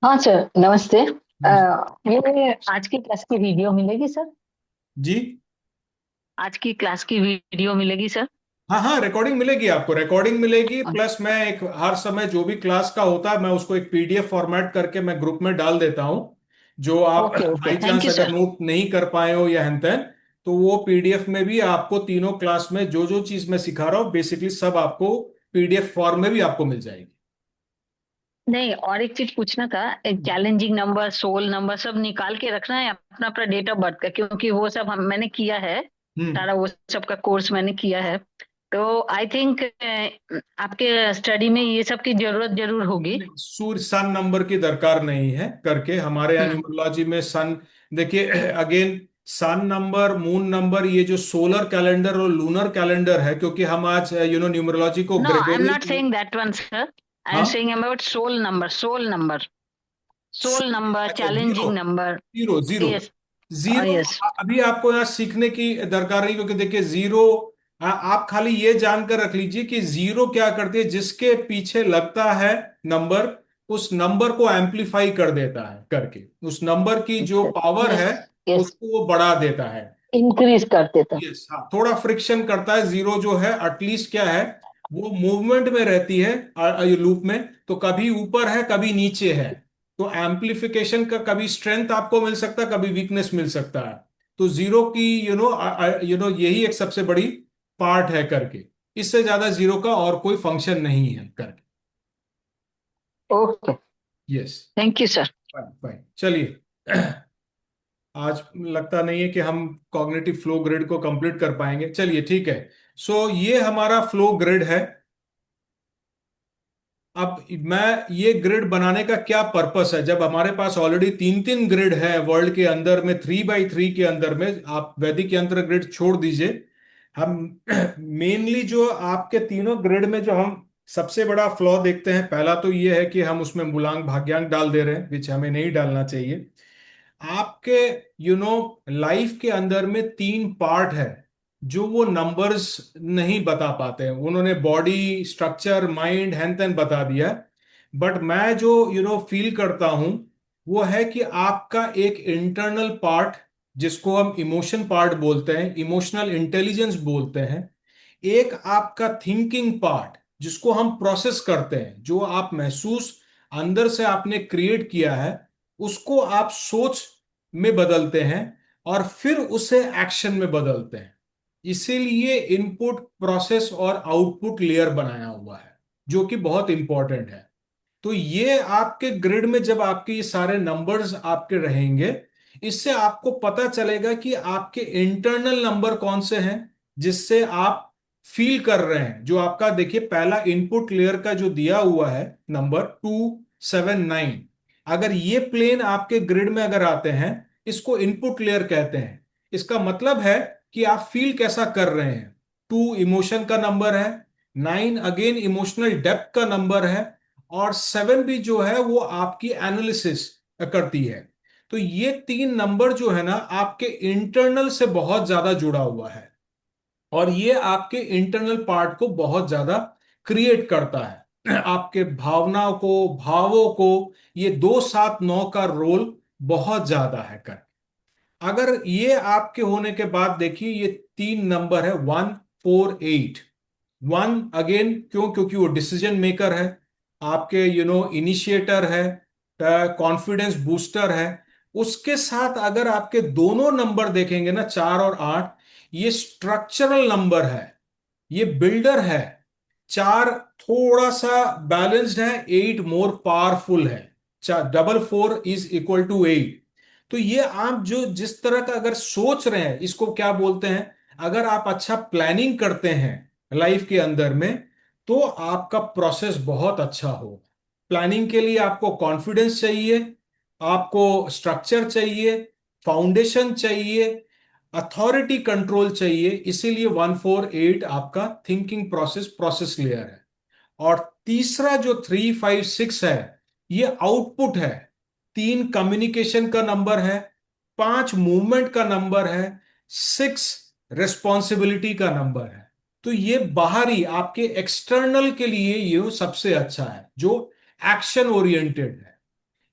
हाँ सर, नमस्ते। नमस्ते ये आज की क्लास की वीडियो मिलेगी सर? जी। आज की क्लास की वीडियो मिलेगी सर? हाँ हाँ, रिकॉर्डिंग मिलेगी, आपको रिकॉर्डिंग मिलेगी, प्लस मैं एक हर समय जो भी क्लास का होता है मैं उसको एक पीडीएफ फॉर्मेट करके मैं ग्रुप में डाल देता हूँ। जो आप okay okay, by thank chance you अगर सर। नोट नहीं कर पाए हो या हेन तेन, तो वो पीडीएफ में भी आपको तीनों क्लास में जो जो चीज मैं सिखा रहा हूँ बेसिकली सब आपको पीडीएफ फॉर्म में भी आपको मिल जाएगी। नहीं, और एक चीज पूछना था, चैलेंजिंग नंबर, सोल नंबर सब निकाल के रखना है अपना अपना डेट ऑफ बर्थ का, क्योंकि वो सब हम मैंने किया है। हम्म। सारा वो सब का कोर्स मैंने किया है। तो आई थिंक आपके स्टडी में ये सब की जरूरत जरूर होगी। नहीं, सूर्य सन नंबर की दरकार नहीं है करके हमारे यहाँ हम्म। न्यूमरोलॉजी में सन, देखिए again sun number, moon number, ये जो सोलर कैलेंडर और लूनर कैलेंडर है, क्योंकि हम आज न्यूमरोलॉजी को no, I am Gregorian. Not saying that one sir. I am हाँ, saying about soul number, soul number, soul सूर्य नंबर, अच्छा zero, challenging number. Zero zero yes. Zero. Yes. अभी आपको यहाँ सीखने की दरकार नहीं, क्योंकि देखिए जीरो आप खाली ये जानकर रख लीजिए कि जीरो क्या करती है, जिसके पीछे लगता है नंबर उस नंबर को एम्पलीफाई कर देता है करके, उस नंबर की जो पावर यस। है यस, उसको वो बढ़ा देता है। इंक्रीज करते थे। यस हाँ, थोड़ा फ्रिक्शन करता है जीरो जो है, एटलीस्ट क्या है, वो मूवमेंट में रहती है लूप में, तो कभी ऊपर है कभी नीचे है। तो एम्पलीफिकेशन का कभी स्ट्रेंथ आपको मिल सकता है, कभी वीकनेस मिल सकता है। तो जीरो की यही एक सबसे बड़ी पार्ट है करके। इससे ज्यादा जीरो का और कोई फंक्शन नहीं है करके। Okay, yes. Thank you sir. Fine fine, चलिए आज लगता नहीं है कि हम कॉग्निटिव फ्लो ग्रिड को कंप्लीट कर पाएंगे, चलिए ठीक है। सो ये हमारा फ्लो ग्रिड है। अब मैं ये ग्रिड बनाने का क्या पर्पस है, जब हमारे पास ऑलरेडी तीन तीन ग्रिड है वर्ल्ड के अंदर में, 3x3 के अंदर में, आप वैदिक यंत्र ग्रिड छोड़ दीजिए। हम मेनली जो आपके तीनों ग्रिड में जो हम सबसे बड़ा फ्लॉ देखते हैं, पहला तो ये है कि हम उसमें मूलांक भाग्यांक डाल दे रहे हैं, विच हमें नहीं डालना चाहिए। आपके लाइफ के अंदर में तीन पार्ट है जो वो नंबर्स नहीं बता पाते हैं, उन्होंने बॉडी स्ट्रक्चर माइंड हैन तेन बता दिया। बट मैं जो फील करता हूं वो है कि आपका एक इंटरनल पार्ट, जिसको हम इमोशन पार्ट बोलते हैं, इमोशनल इंटेलिजेंस बोलते हैं। एक आपका थिंकिंग पार्ट जिसको हम प्रोसेस करते हैं, जो आप महसूस अंदर से आपने क्रिएट किया है उसको आप सोच में बदलते हैं और फिर उसे एक्शन में बदलते हैं। इसीलिए इनपुट प्रोसेस और आउटपुट लेयर बनाया हुआ है, जो कि बहुत इंपॉर्टेंट है। तो ये आपके ग्रिड में जब आपके ये सारे नंबर्स आपके रहेंगे, इससे आपको पता चलेगा कि आपके इंटरनल नंबर कौन से हैं जिससे आप फील कर रहे हैं। जो आपका देखिए पहला इनपुट लेयर का जो दिया हुआ है नंबर 279, अगर ये प्लेन आपके ग्रिड में अगर आते हैं, इसको इनपुट लेयर कहते हैं। इसका मतलब है कि आप फील कैसा कर रहे हैं। 2 इमोशन का नंबर है, 9 अगेन इमोशनल डेप्थ का नंबर है, और 7 भी जो है वो आपकी एनालिसिस करती है। तो ये तीन नंबर जो है ना आपके इंटरनल से बहुत ज्यादा जुड़ा हुआ है, और ये आपके इंटरनल पार्ट को बहुत ज्यादा क्रिएट करता है, आपके भावनाओं को, भावों को। ये 2 7 9 का रोल बहुत ज्यादा है कर। अगर ये आपके होने के बाद देखिए ये तीन नंबर है 1 4 8। वन अगेन क्यों, क्योंकि वो डिसीजन मेकर है, आपके इनिशिएटर है, कॉन्फिडेंस बूस्टर है। उसके साथ अगर आपके दोनों नंबर देखेंगे ना, 4 और 8, ये स्ट्रक्चरल नंबर है, ये बिल्डर है। 4 थोड़ा सा बैलेंस्ड है, 8 मोर पावरफुल है। 4 4 4 = 8। तो ये आप जो जिस तरह का अगर सोच रहे हैं, इसको क्या बोलते हैं, अगर आप अच्छा प्लानिंग करते हैं लाइफ के अंदर में, तो आपका प्रोसेस बहुत अच्छा हो। प्लानिंग के लिए आपको कॉन्फिडेंस चाहिए, आपको स्ट्रक्चर चाहिए, फाउंडेशन चाहिए, अथॉरिटी कंट्रोल चाहिए। इसीलिए 1 4 8 आपका थिंकिंग प्रोसेस प्रोसेस लेयर है। और तीसरा जो 3 5 6 है, ये आउटपुट है। 3 कम्युनिकेशन का नंबर है, 5 मूवमेंट का नंबर है, 6 रिस्पॉन्सिबिलिटी का नंबर है। तो ये बाहरी आपके एक्सटर्नल के लिए ये सबसे अच्छा है जो एक्शन ओरिएंटेड है।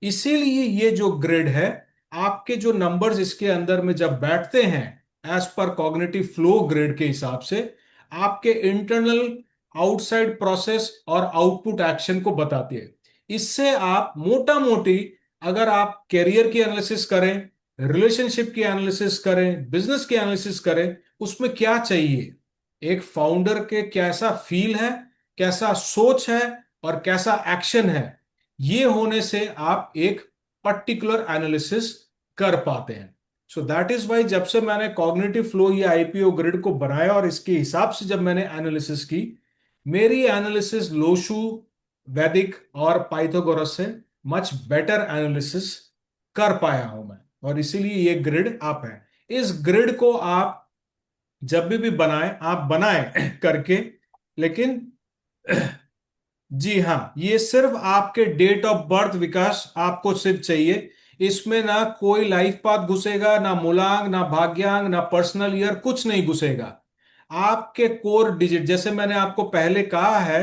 इसीलिए ये जो ग्रिड है, आपके जो नंबर्स इसके अंदर में जब बैठते हैं as per cognitive flow grid के हिसाब से, आपके इंटरनल आउटसाइड प्रोसेस और आउटपुट एक्शन को बताती है। इससे आप मोटा मोटी अगर आप कैरियर की एनालिसिस करें, रिलेशनशिप की एनालिसिस करें, बिजनेस की एनालिसिस करें, उसमें क्या चाहिए, एक फाउंडर के कैसा फील है, कैसा सोच है और कैसा एक्शन है, ये होने से आप एक पर्टिकुलर एनालिसिस कर पाते हैं। सो दैट इज वाई जब से मैंने कॉग्निटिव फ्लो या आईपीओ ग्रिड को बनाया और इसके हिसाब से जब मैंने एनालिसिस की, मेरी एनालिसिस लोशु, वैदिक और पाइथागोरस से मच बेटर एनालिसिस कर पाया हूं मैं, और इसीलिए ये ग्रिड आप है। इस ग्रिड को आप जब भी बनाएं, आप बनाएं करके, लेकिन जी हाँ, ये सिर्फ आपके डेट ऑफ बर्थ विकास आपको सिर्फ चाहिए। इसमें ना कोई लाइफ पाथ घुसेगा, ना मूलांक, ना भाग्यांक, ना पर्सनल ईयर, कुछ नहीं घुसेगा। आपके कोर डिजिट, जैसे मैंने आपको पहले कहा है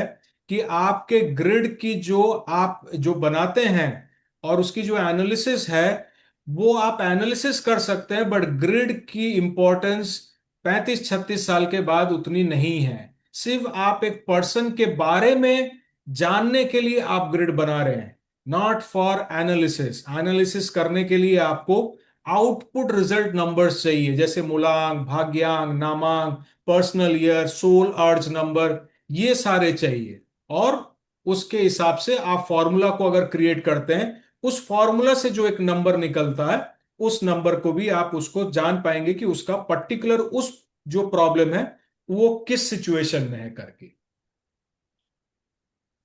कि आपके ग्रिड की जो आप जो बनाते हैं और उसकी जो एनालिसिस है, वो आप एनालिसिस कर सकते हैं, बट ग्रिड की इंपॉर्टेंस 35-36 साल के बाद उतनी नहीं है। सिर्फ आप एक पर्सन के बारे में जानने के लिए आप ग्रिड बना रहे हैं, नॉट फॉर एनालिसिस। एनालिसिस करने के लिए आपको आउटपुट रिजल्ट नंबर्स चाहिए, जैसे मूलांक, भाग्यांक, नामांक, पर्सनल ईयर, सोल अर्ज नंबर, ये सारे चाहिए। और उसके हिसाब से आप फॉर्मूला को अगर क्रिएट करते हैं, उस फॉर्मूला से जो एक नंबर निकलता है, उस नंबर को भी आप उसको जान पाएंगे कि उसका पर्टिकुलर उस जो प्रॉब्लम है वो किस सिचुएशन में है करके।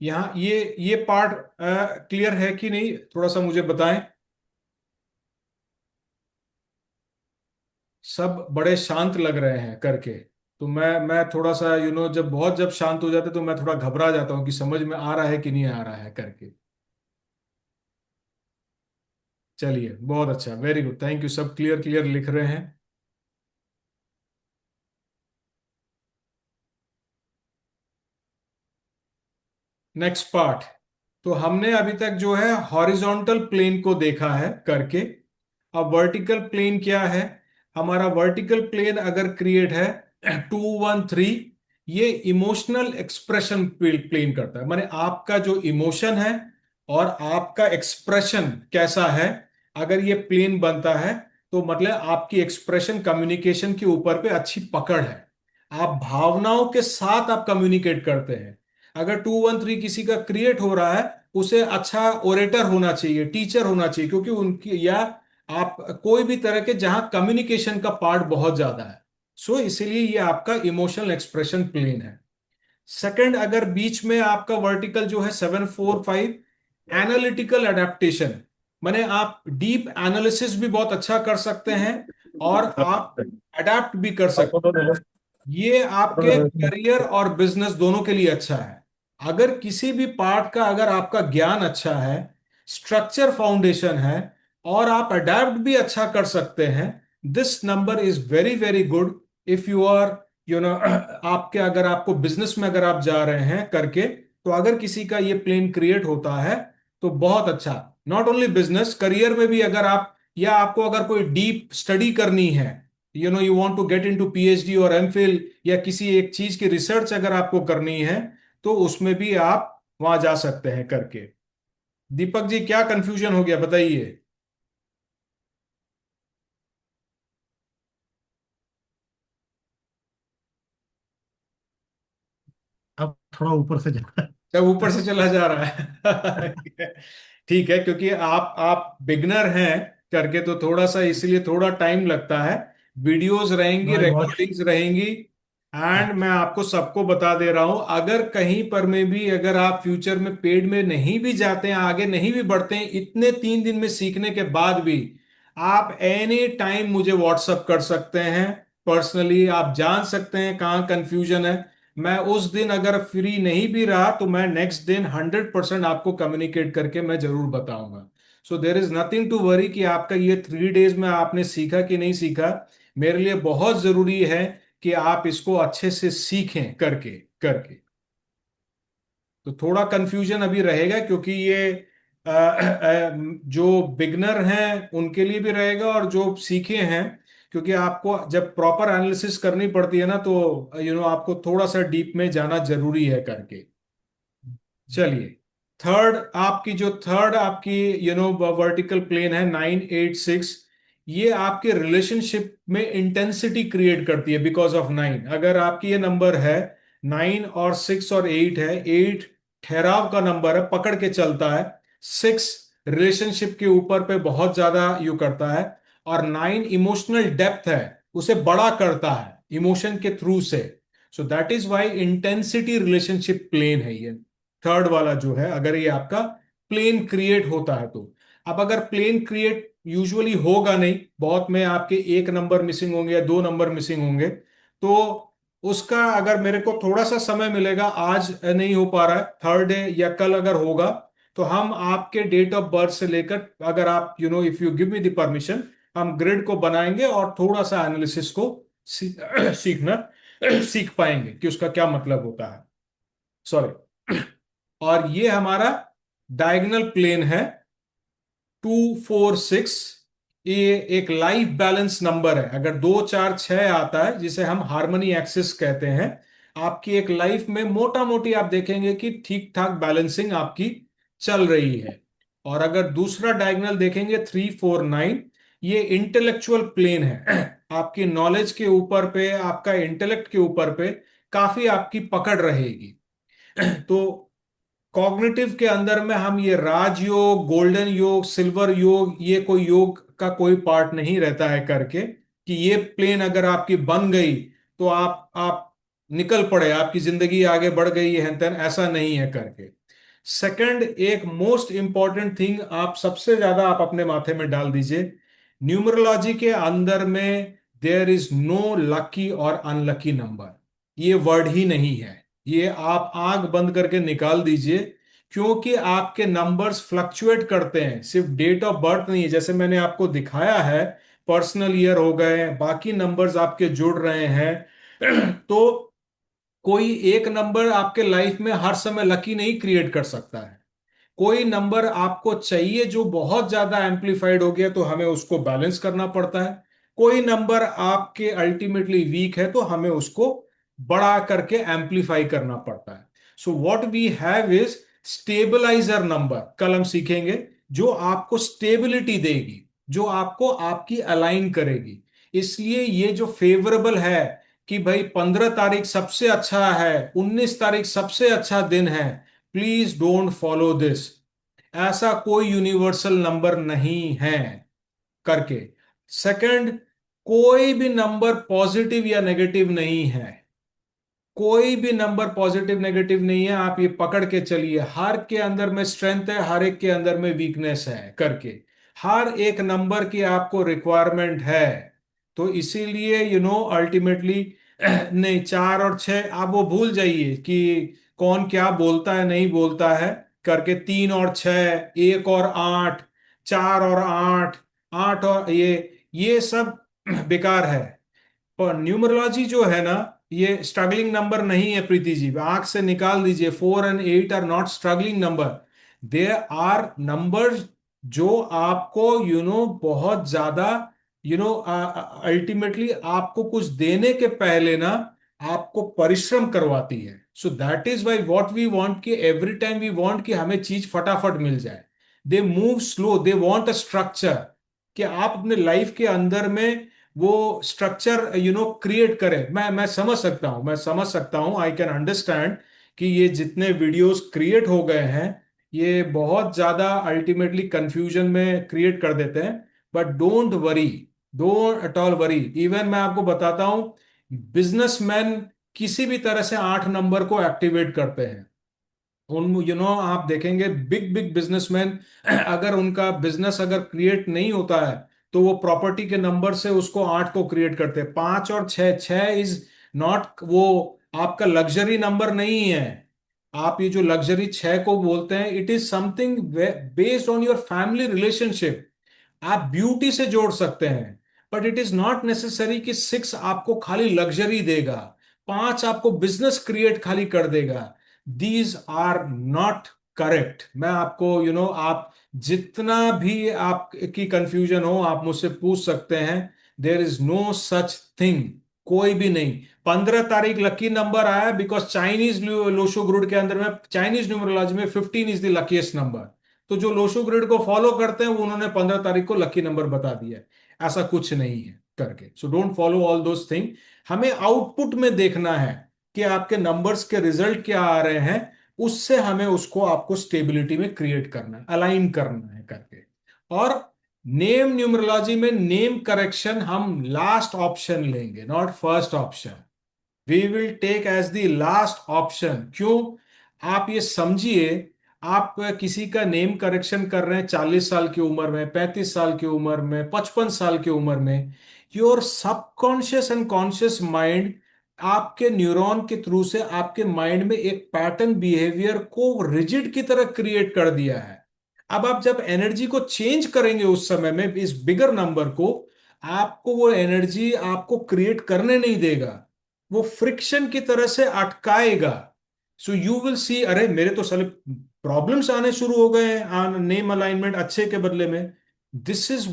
यहाँ ये पार्ट क्लियर है कि नहीं, थोड़ा सा मुझे बताएं। सब बड़े शांत लग रहे हैं करके, तो मैं थोड़ा सा जब शांत हो जाते तो मैं थोड़ा घबरा जाता हूं कि समझ में आ रहा है कि नहीं आ रहा है करके। चलिए, बहुत अच्छा, वेरी गुड, थैंक यू, सब क्लियर क्लियर लिख रहे हैं। Next part. तो हमने अभी तक जो है हॉरिजॉन्टल प्लेन को देखा है करके। अब वर्टिकल प्लेन क्या है? हमारा वर्टिकल प्लेन अगर क्रिएट है 2 1 3, ये इमोशनल एक्सप्रेशन प्लेन करता है, माने आपका जो इमोशन है और आपका एक्सप्रेशन कैसा है, अगर ये प्लेन बनता है तो मतलब आपकी एक्सप्रेशन कम्युनिकेशन के ऊपर पे अच्छी पकड़ है, आप भावनाओं के साथ आप कम्युनिकेट करते हैं। अगर 2 1 3 किसी का क्रिएट हो रहा है, उसे अच्छा ओरेटर होना चाहिए, टीचर होना चाहिए, क्योंकि उनकी या आप कोई भी तरह के जहां कम्युनिकेशन का पार्ट बहुत ज्यादा है। सो इसीलिए ये आपका इमोशनल एक्सप्रेशन प्लेन है। सेकंड, अगर बीच में आपका वर्टिकल जो है 7 4 5, एनालिटिकल एडेप्टेशन, माने आप डीप एनालिसिस भी बहुत अच्छा कर सकते हैं और आप अडेप्ट भी कर सकते हैं। ये आपके करियर और बिजनेस दोनों के लिए अच्छा है। अगर किसी भी पार्ट का अगर आपका ज्ञान अच्छा है, स्ट्रक्चर फाउंडेशन है और आप अडेप्ट भी अच्छा कर सकते हैं, this number is very very good if you are आपके अगर आपको बिजनेस में अगर आप जा रहे हैं करके, तो अगर किसी का ये प्लेन क्रिएट होता है तो बहुत अच्छा। नॉट ओनली बिजनेस, करियर में भी अगर आप, या आपको अगर कोई डीप स्टडी करनी है, you want to get into PhD और एमफिल, या किसी एक चीज की रिसर्च अगर आपको करनी है, तो उसमें भी आप वहां जा सकते हैं करके। दीपक जी, क्या कंफ्यूजन हो गया बताइए। अब थोड़ा ऊपर से जा। जब ऊपर से चला जा रहा है ठीक है, क्योंकि आप बिगनर हैं करके, तो थोड़ा सा इसलिए थोड़ा टाइम लगता है। वीडियोस रहेंगी, भाई बहुत। रिकॉर्डिंग्स रहेंगी, एंड मैं आपको सबको बता दे रहा हूं, अगर कहीं पर में भी अगर आप फ्यूचर में पेड में नहीं भी जाते हैं, आगे नहीं भी बढ़ते हैं, इतने 3 दिन में सीखने के बाद भी आप एनी टाइम मुझे व्हाट्सअप कर सकते हैं। पर्सनली आप जान सकते हैं कहाँ कंफ्यूजन है। मैं उस दिन अगर फ्री नहीं भी रहा तो मैं नेक्स्ट दिन 100% आपको कम्युनिकेट करके मैं जरूर बताऊंगा। So there is nothing to worry कि आपका ये 3 डेज में आपने सीखा कि नहीं सीखा। मेरे लिए बहुत जरूरी है कि आप इसको अच्छे से सीखें करके करके। तो थोड़ा कंफ्यूजन अभी रहेगा, क्योंकि ये जो बिगनर हैं उनके लिए भी रहेगा और जो सीखे हैं, क्योंकि आपको जब प्रॉपर एनालिसिस करनी पड़ती है ना, तो आपको थोड़ा सा डीप में जाना जरूरी है करके। चलिए, थर्ड आपकी वर्टिकल प्लेन है 9 8 6। ये आपके रिलेशनशिप में इंटेंसिटी क्रिएट करती है बिकॉज ऑफ 9। अगर आपकी ये नंबर है 9 और 6 और 8 है, 8 ठहराव का नंबर है, पकड़ के चलता है। 6 रिलेशनशिप के ऊपर पे बहुत ज्यादा यू करता है। और 9 इमोशनल डेप्थ है, उसे बड़ा करता है इमोशन के थ्रू से। So that is why intensity relationship plane है ये थर्ड वाला जो है, अगर ये आपका प्लेन क्रिएट होता है तो। अब अगर प्लेन क्रिएट यूजुअली होगा नहीं, बहुत में आपके एक नंबर मिसिंग होंगे या दो नंबर मिसिंग होंगे, तो उसका अगर मेरे को थोड़ा सा समय मिलेगा, आज नहीं हो पा रहा है, थर्ड डे या कल अगर होगा, तो हम आपके डेट ऑफ बर्थ से लेकर, अगर आप if you give me the permission, हम ग्रिड को बनाएंगे और थोड़ा सा एनालिसिस को सीखना सीख पाएंगे कि उसका क्या मतलब होता है। सॉरी। और ये हमारा डायगोनल प्लेन है 2 4 6। ये एक लाइफ बैलेंस नंबर है। अगर 2 4 6 आता है, जिसे हम हार्मनी एक्सिस कहते हैं, आपकी एक लाइफ में मोटा मोटी आप देखेंगे कि ठीक ठाक बैलेंसिंग आपकी चल रही है। और अगर दूसरा डायगोनल देखेंगे 3 4 9, ये इंटेलेक्चुअल प्लेन है। आपकी नॉलेज के ऊपर पे, आपका इंटेलेक्ट के ऊपर पे काफी आपकी पकड़ रहेगी। तो कॉग्निटिव के अंदर में हम ये राजयोग, गोल्डन योग, सिल्वर योग, ये कोई योग का कोई पार्ट नहीं रहता है करके, कि ये प्लेन अगर आपकी बन गई तो आप निकल पड़े, आपकी जिंदगी आगे बढ़ गई है तेन, ऐसा नहीं है करके। सेकंड, एक मोस्ट इंपॉर्टेंट थिंग आप सबसे ज्यादा आप अपने माथे में डाल दीजिए, न्यूमरोलॉजी के अंदर में देयर इज नो लकी और अनलकी नंबर, ये वर्ड ही नहीं है। ये आप आंख बंद करके निकाल दीजिए, क्योंकि आपके नंबर्स फ्लक्चुएट करते हैं, सिर्फ डेट ऑफ बर्थ नहीं है। जैसे मैंने आपको दिखाया है, पर्सनल ईयर हो गए, बाकी नंबर्स आपके जुड़ रहे हैं। तो कोई एक नंबर आपके लाइफ में हर समय लकी नहीं क्रिएट कर सकता है। कोई नंबर आपको चाहिए जो बहुत ज्यादा एम्पलीफाइड हो गया, तो हमें उसको बैलेंस करना पड़ता है। कोई नंबर आपके अल्टीमेटली वीक है, तो हमें उसको बड़ा करके एम्पलीफाई करना पड़ता है। So what we have is stabiliser number, कल हम सीखेंगे, जो आपको स्टेबिलिटी देगी, जो आपको आपकी अलाइन करेगी। इसलिए ये जो फेवरेबल है कि भाई 15 तारीख सबसे अच्छा है, 19 तारीख सबसे अच्छा दिन है, प्लीज डोंट फॉलो दिस। ऐसा कोई यूनिवर्सल नंबर नहीं है करके। सेकंड, कोई भी नंबर पॉजिटिव या नेगेटिव नहीं है। कोई भी नंबर पॉजिटिव नेगेटिव नहीं है, आप ये पकड़ के चलिए। हर के अंदर में स्ट्रेंथ है, हर एक के अंदर में वीकनेस है करके। हर एक नंबर की आपको रिक्वायरमेंट है। तो इसीलिए अल्टीमेटली नहीं, 4 और 6 आप वो भूल जाइए कि कौन क्या बोलता है नहीं बोलता है करके। 3 और 6, 1 और 8, 4 और 8, 8 और ये सब बेकार है। पर न्यूमरोलॉजी जो है ना, ये स्ट्रगलिंग नंबर नहीं है प्रीति जी, आंख से निकाल दीजिए। 4 and 8 are not struggling number, they are numbers जो आपको बहुत ज्यादा अल्टीमेटली आपको कुछ देने के पहले ना आपको परिश्रम करवाती है। So that is why what we want, कि एवरी टाइम वी वांट कि हमें चीज फटाफट मिल जाए। They move slow, they want a structure, कि आप अपने लाइफ के अंदर में वो स्ट्रक्चर क्रिएट करें। मैं समझ सकता हूं, आई कैन अंडरस्टैंड कि ये जितने वीडियोस क्रिएट हो गए हैं, ये बहुत ज्यादा अल्टीमेटली कंफ्यूजन में क्रिएट कर देते हैं। But don't worry, don't at all worry. Even मैं आपको बताता हूं, बिजनेसमैन किसी भी तरह से 8 नंबर को एक्टिवेट करते हैं। उन आप देखेंगे बिग बिग बिजनेसमैन, अगर उनका बिजनेस अगर क्रिएट नहीं होता है, तो वो प्रॉपर्टी के नंबर से उसको 8 को क्रिएट करते हैं। 5 और 6, 6 इज नॉट वो आपका लग्जरी नंबर नहीं है। आप ये जो लग्जरी 6 को बोलते हैं, it is something based on your family relationship. आप ब्यूटी से जोड़ सकते हैं, but it is not necessary कि 6 आपको खाली लग्जरी देगा, 5 आपको बिजनेस क्रिएट खाली कर देगा। These are not correct. मैं आपको आप जितना भी आपकी कंफ्यूजन हो आप मुझसे पूछ सकते हैं। There is no such thing, कोई भी नहीं। 15 तारीख लकी नंबर आया बिकॉज चाइनीज लोशो ग्रुड के अंदर में, चाइनीज न्यूमरोलॉजी में 15 इज द लकीएस्ट नंबर। तो जो लोशो ग्रिड को फॉलो करते हैं वो उन्होंने 15 तारीख को लकी नंबर बता दिया है। ऐसा कुछ नहीं है करके, so don't follow all those thing. हमें आउटपुट में देखना है कि आपके नंबर्स के रिजल्ट क्या आ रहे हैं, उससे हमें उसको आपको स्टेबिलिटी में क्रिएट करना है, अलाइन करना है करके। और नेम न्यूमरोलॉजी में नेम करेक्शन हम लास्ट ऑप्शन लेंगे, not first option. We will take as the last option. क्यों? आप ये समझिए, आप किसी का नेम करेक्शन कर रहे हैं 40 साल की उम्र में, 35 साल की उम्र में, 55 साल की उम्र में। Your subconscious and conscious mind आपके न्यूरॉन के थ्रू से आपके माइंड में एक पैटर्न बिहेवियर को रिजिड की तरह क्रिएट कर दिया है। अब आप जब एनर्जी को चेंज करेंगे उस समय में इस बिगर नंबर को, आपको वो एनर्जी आपको क्रिएट करने नहीं देगा, वो फ्रिक्शन की तरह से अटकाएगा। सो यू विल सी, अरे मेरे तो साले प्रॉब्लम्स आने शुरू हो गए हैं नेम अलाइनमेंट अच्छे के बदले में। दिस इज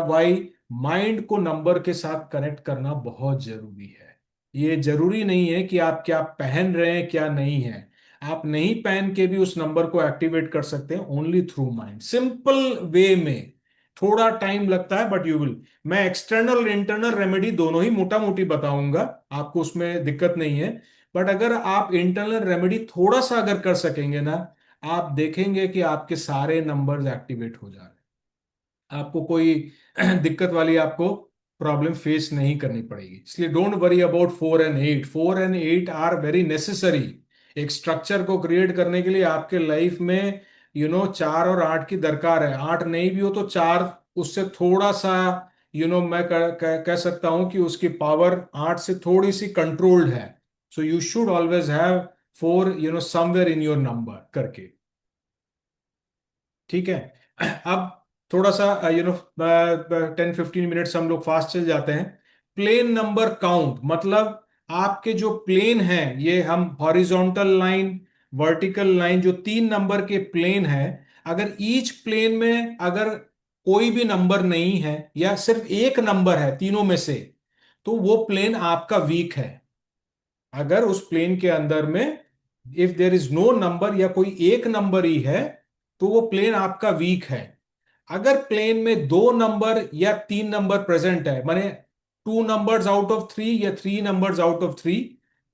वाई माइंड को नंबर के साथ कनेक्ट करना बहुत जरूरी है। ये जरूरी नहीं है कि आप क्या पहन रहे हैं क्या नहीं है, आप नहीं पहन के भी उस नंबर को एक्टिवेट कर सकते हैं, only through mind, simple way में। थोड़ा टाइम लगता है बट यू विल। मैं एक्सटर्नल और इंटरनल रेमेडी दोनों ही मोटा मोटी बताऊंगा, आपको उसमें दिक्कत नहीं है। बट अगर आप इंटरनल रेमेडी थोड़ा सा अगर कर सकेंगे ना, आप देखेंगे कि आपके सारे नंबर्स एक्टिवेट हो जा रहे हैं। आपको कोई दिक्कत वाली आपको प्रॉब्लम फेस नहीं करनी पड़ेगी। इसलिए डोंट वरी अबाउट 4 और 8। 4 और 8 आर वेरी नेसेसरी। एक स्ट्रक्चर को क्रिएट करने के लिए आपके लाइफ में 4 और 8 की दरकार है। 8 नहीं भी हो तो 4 उससे थोड़ा सा, मैं कह सकता हूं कि उसकी पावर 8 से थोड़ी सी कंट्रोल्ड है। So you should always have 4 somewhere in your number करके। ठीक है। अब थोड़ा सा 10-15 मिनट्स हम लोग फास्ट चल जाते हैं। प्लेन नंबर काउंट मतलब आपके जो प्लेन हैं, ये हम हॉरिजॉन्टल लाइन, वर्टिकल लाइन, जो 3 नंबर के प्लेन हैं, अगर ईच प्लेन में अगर कोई भी नंबर नहीं है या सिर्फ एक नंबर है तीनों में से, तो वो प्लेन आपका वीक है। अगर उस प्लेन के अंदर में if there is no number या कोई एक नंबर ही है, तो वो प्लेन आपका वीक है। अगर प्लेन में 2 नंबर या 3 नंबर प्रेजेंट है, माने 2 नंबर्स आउट ऑफ 3 या 3 नंबर्स आउट ऑफ 3,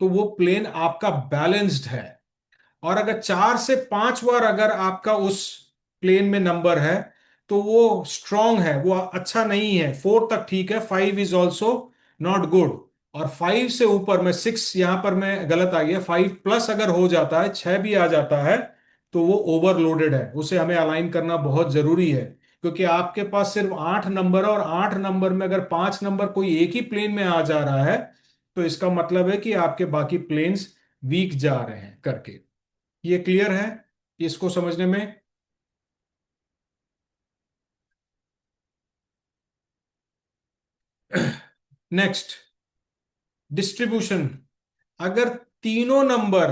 तो वो प्लेन आपका बैलेंस्ड है। और अगर 4 से 5 बार अगर आपका उस प्लेन में नंबर है, तो वो स्ट्रांग है, वो अच्छा नहीं है। 4 तक ठीक है, 5 इज ऑल्सो नॉट गुड। और 5 से ऊपर में 6, यहां पर मैं गलत आ गया, 5+ अगर हो जाता है, 6 भी आ जाता है, तो वो ओवरलोडेड है। उसे हमें अलाइन करना बहुत जरूरी है, क्योंकि आपके पास सिर्फ 8 नंबर है और 8 नंबर में अगर 5 नंबर कोई एक ही प्लेन में आ जा रहा है, तो इसका मतलब है कि आपके बाकी प्लेन्स वीक जा रहे हैं करके। ये क्लियर है इसको समझने में? Next, distribution. अगर तीनों नंबर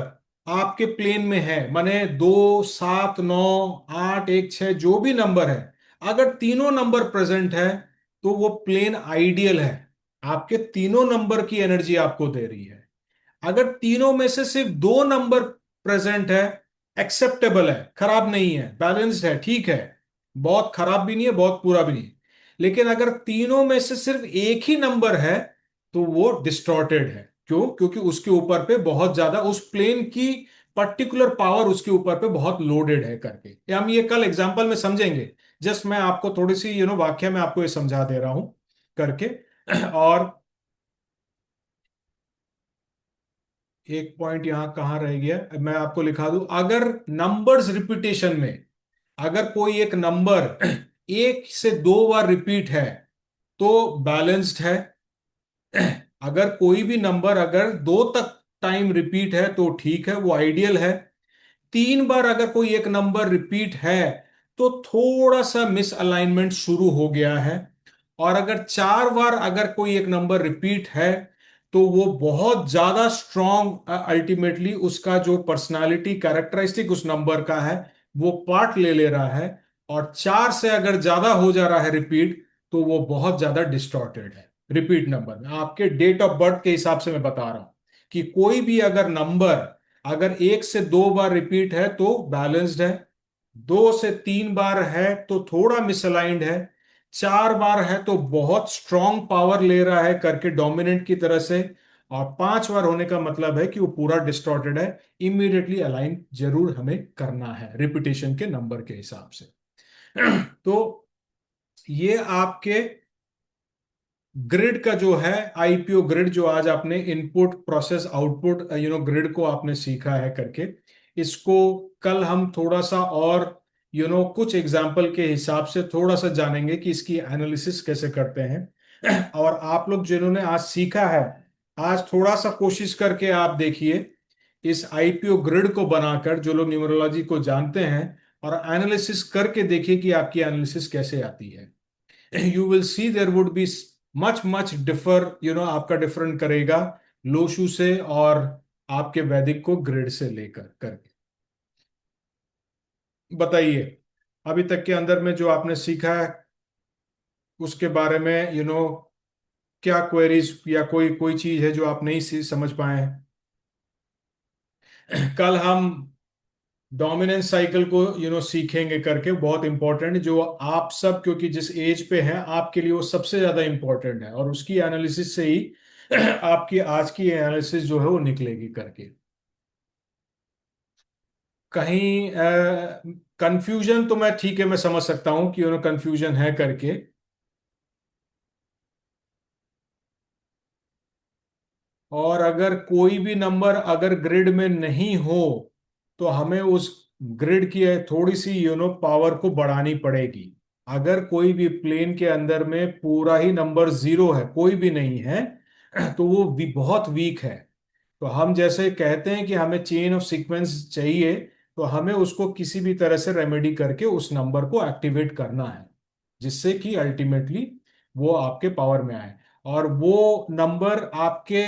आपके प्लेन में है, माने 2, 7, 9, 8, 1, 6 जो भी नंबर है, अगर तीनों नंबर प्रेजेंट है, तो वो प्लेन आइडियल है, आपके तीनों नंबर की एनर्जी आपको दे रही है। अगर तीनों में से सिर्फ 2 नंबर प्रेजेंट है, एक्सेप्टेबल है, खराब नहीं है, बैलेंस्ड है, ठीक है, बहुत खराब भी नहीं है बहुत पूरा भी नहीं है। लेकिन अगर तीनों में से सिर्फ एक ही नंबर है, तो वो डिस्टॉर्टेड है। क्यों? क्योंकि उसके ऊपर पे बहुत ज्यादा उस प्लेन की पर्टिकुलर पावर उसके ऊपर पे बहुत लोडेड है करके। ये हम ये कल एग्जांपल में समझेंगे। जस्ट मैं आपको थोड़ी सी वाक्य में आपको ये समझा दे रहा हूं करके। और एक पॉइंट यहां कहां रह गया, मैं आपको लिखा दूं। अगर नंबर्स रिपीटेशन में अगर कोई एक नंबर 1 से 2 बार रिपीट है, तो बैलेंस्ड है। अगर कोई भी नंबर अगर 2 तक टाइम रिपीट है, तो ठीक है, वो आइडियल है। 3 बार अगर कोई एक नंबर रिपीट है तो थोड़ा सा मिस अलाइनमेंट शुरू हो गया है। और अगर 4 बार अगर कोई एक नंबर रिपीट है तो वो बहुत ज्यादा स्ट्रॉन्ग, अल्टीमेटली उसका जो पर्सनालिटी कैरेक्टरिस्टिक उस नंबर का है वो पार्ट ले ले रहा है। और 4 से अगर ज्यादा हो जा रहा है रिपीट तो वो बहुत ज्यादा डिस्टॉर्टेड है। रिपीट नंबर में आपके डेट ऑफ बर्थ के हिसाब से मैं बता रहा हूं कि कोई भी अगर नंबर अगर 1 से 2 बार रिपीट है तो बैलेंस्ड है, 2 से 3 बार है तो थोड़ा मिसअलाइंड है, 4 बार है तो बहुत स्ट्रॉन्ग पावर ले रहा है करके डोमिनेंट की तरह से, और 5 बार होने का मतलब है कि वो पूरा डिस्टॉर्टेड है। इमीडिएटली अलाइन जरूर हमें करना है रिपीटेशन के नंबर के हिसाब से। तो ये आपके ग्रिड का जो है, आईपीओ ग्रिड, जो आज आपने इनपुट प्रोसेस आउटपुट ग्रिड को आपने सीखा है करके, इसको कल हम थोड़ा सा और कुछ एग्जाम्पल के हिसाब से थोड़ा सा जानेंगे कि इसकी एनालिसिस कैसे करते हैं। और आप लोग जिन्होंने आज सीखा है, आज थोड़ा सा कोशिश करके आप देखिए इस आईपीओ ग्रिड को बनाकर, जो लोग न्यूमरोलॉजी को जानते हैं, और एनालिसिस करके देखिए कि आपकी एनालिसिस कैसे आती है। You will see there would be much much differ, आपका डिफरेंट करेगा लोशु से और आपके वैदिक को ग्रिड से लेकर करके। बताइए अभी तक के अंदर में जो आपने सीखा है उसके बारे में, क्या क्वेरीज या कोई कोई चीज है जो आप नहीं समझ पाए हैं? कल हम डोमिनेंस साइकिल को सीखेंगे करके, बहुत इंपॉर्टेंट, जो आप सब क्योंकि जिस एज पे हैं आपके लिए वो सबसे ज्यादा इंपॉर्टेंट है, और उसकी एनालिसिस से ही आपकी आज की एनालिसिस जो है वो निकलेगी करके। कहीं कंफ्यूजन तो मैं ठीक है, मैं समझ सकता हूं कि कंफ्यूजन है करके। और अगर कोई भी नंबर अगर ग्रिड में नहीं हो तो हमें उस ग्रिड की थोड़ी सी पावर को बढ़ानी पड़ेगी। अगर कोई भी प्लेन के अंदर में पूरा ही नंबर 0 है, कोई भी नहीं है, तो वो भी बहुत वीक है। तो हम जैसे कहते हैं कि हमें चेन ऑफ सीक्वेंस चाहिए, तो हमें उसको किसी भी तरह से रेमेडी करके उस नंबर को एक्टिवेट करना है, जिससे कि अल्टीमेटली वो आपके पावर में आए। और वो नंबर आपके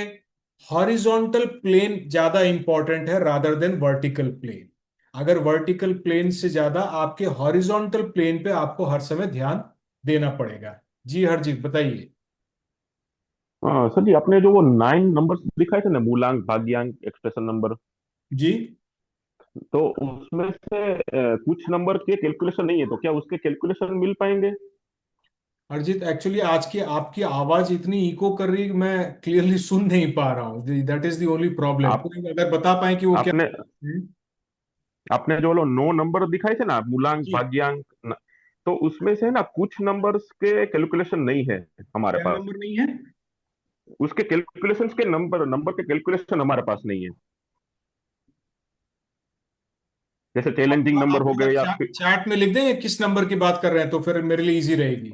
हॉरिजॉन्टल प्लेन ज्यादा इंपॉर्टेंट है रादर देन वर्टिकल प्लेन। अगर वर्टिकल प्लेन से ज्यादा आपके हॉरिजॉन्टल प्लेन पे आपको हर समय ध्यान देना पड़ेगा। जी हरजीत बताइए। हाँ सर जी, आपने जो वो 9 नंबर्स दिखाए थे ना, मूलांक, भाग्यांक, एक्सप्रेशन नंबर, जी तो उसमें से कुछ नंबर के कैलकुलेशन नहीं है, तो क्या उसके कैलकुलेशन मिल पाएंगे? हरजीत, एक्चुअली आज की आपकी आवाज इतनी इको कर रही है कि मैं क्लियरली सुन नहीं पा रहा हूँ। That is the only problem. आप कोई अगर बता पाए कि वो क्या। आपने आपने जो वो 9 नंबर दिखाए थे ना, मूलांक, जी, भाग्यांक तो उसमें से ना कुछ नंबर्स के कैलकुलेशन नहीं है हमारे क्या पास। नंबर नहीं है? उसके कैलकुलेशंस के नंबर नंबर के कैलकुलेशन हमारे पास नहीं है। जैसे चैलेंजिंग आप नंबर हो अगर गए या चैट में लिख देंगे किस नंबर की बात कर रहे हैं तो फिर मेरे लिए इजी रहेगी।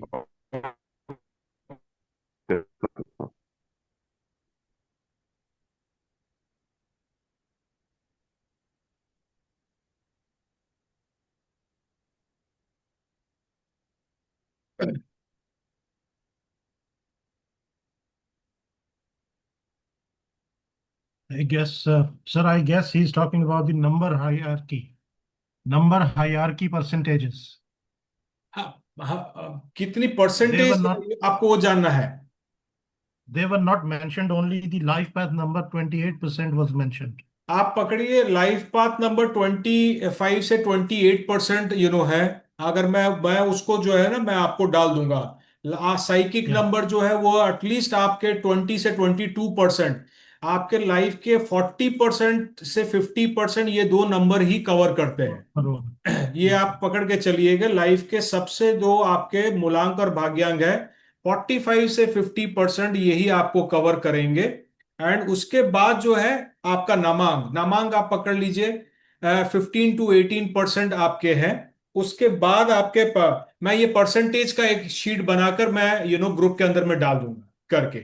I guess, sir, I guess he's talking about the number hierarchy percentages. हाँ, कितनी They were परसेंटेज not, आपको वो जानना है? they were not mentioned. Only the life path number 28% was mentioned. आप पकड़िए लाइफ पाथ नंबर 25 से 28% है। अगर मैं उसको जो है ना मैं आपको डाल दूंगा। Psychic Yeah. नंबर जो है वो एटलीस्ट आपके 20 से 22%, आपके लाइफ के 40% से 50% ये दो नंबर ही कवर करते हैं। ये Okay. आप पकड़ के चलिएगा, लाइफ के सबसे दो आपके मूलांक और भाग्यांक है, 45 से 50% यही आपको कवर करेंगे। एंड उसके बाद जो है आपका नामांक, नामांक आप पकड़ लीजिए 15 to 18% आपके हैं। उसके बाद मैं ये परसेंटेज का एक शीट बनाकर मैं ग्रुप के अंदर में डाल दूंगा करके।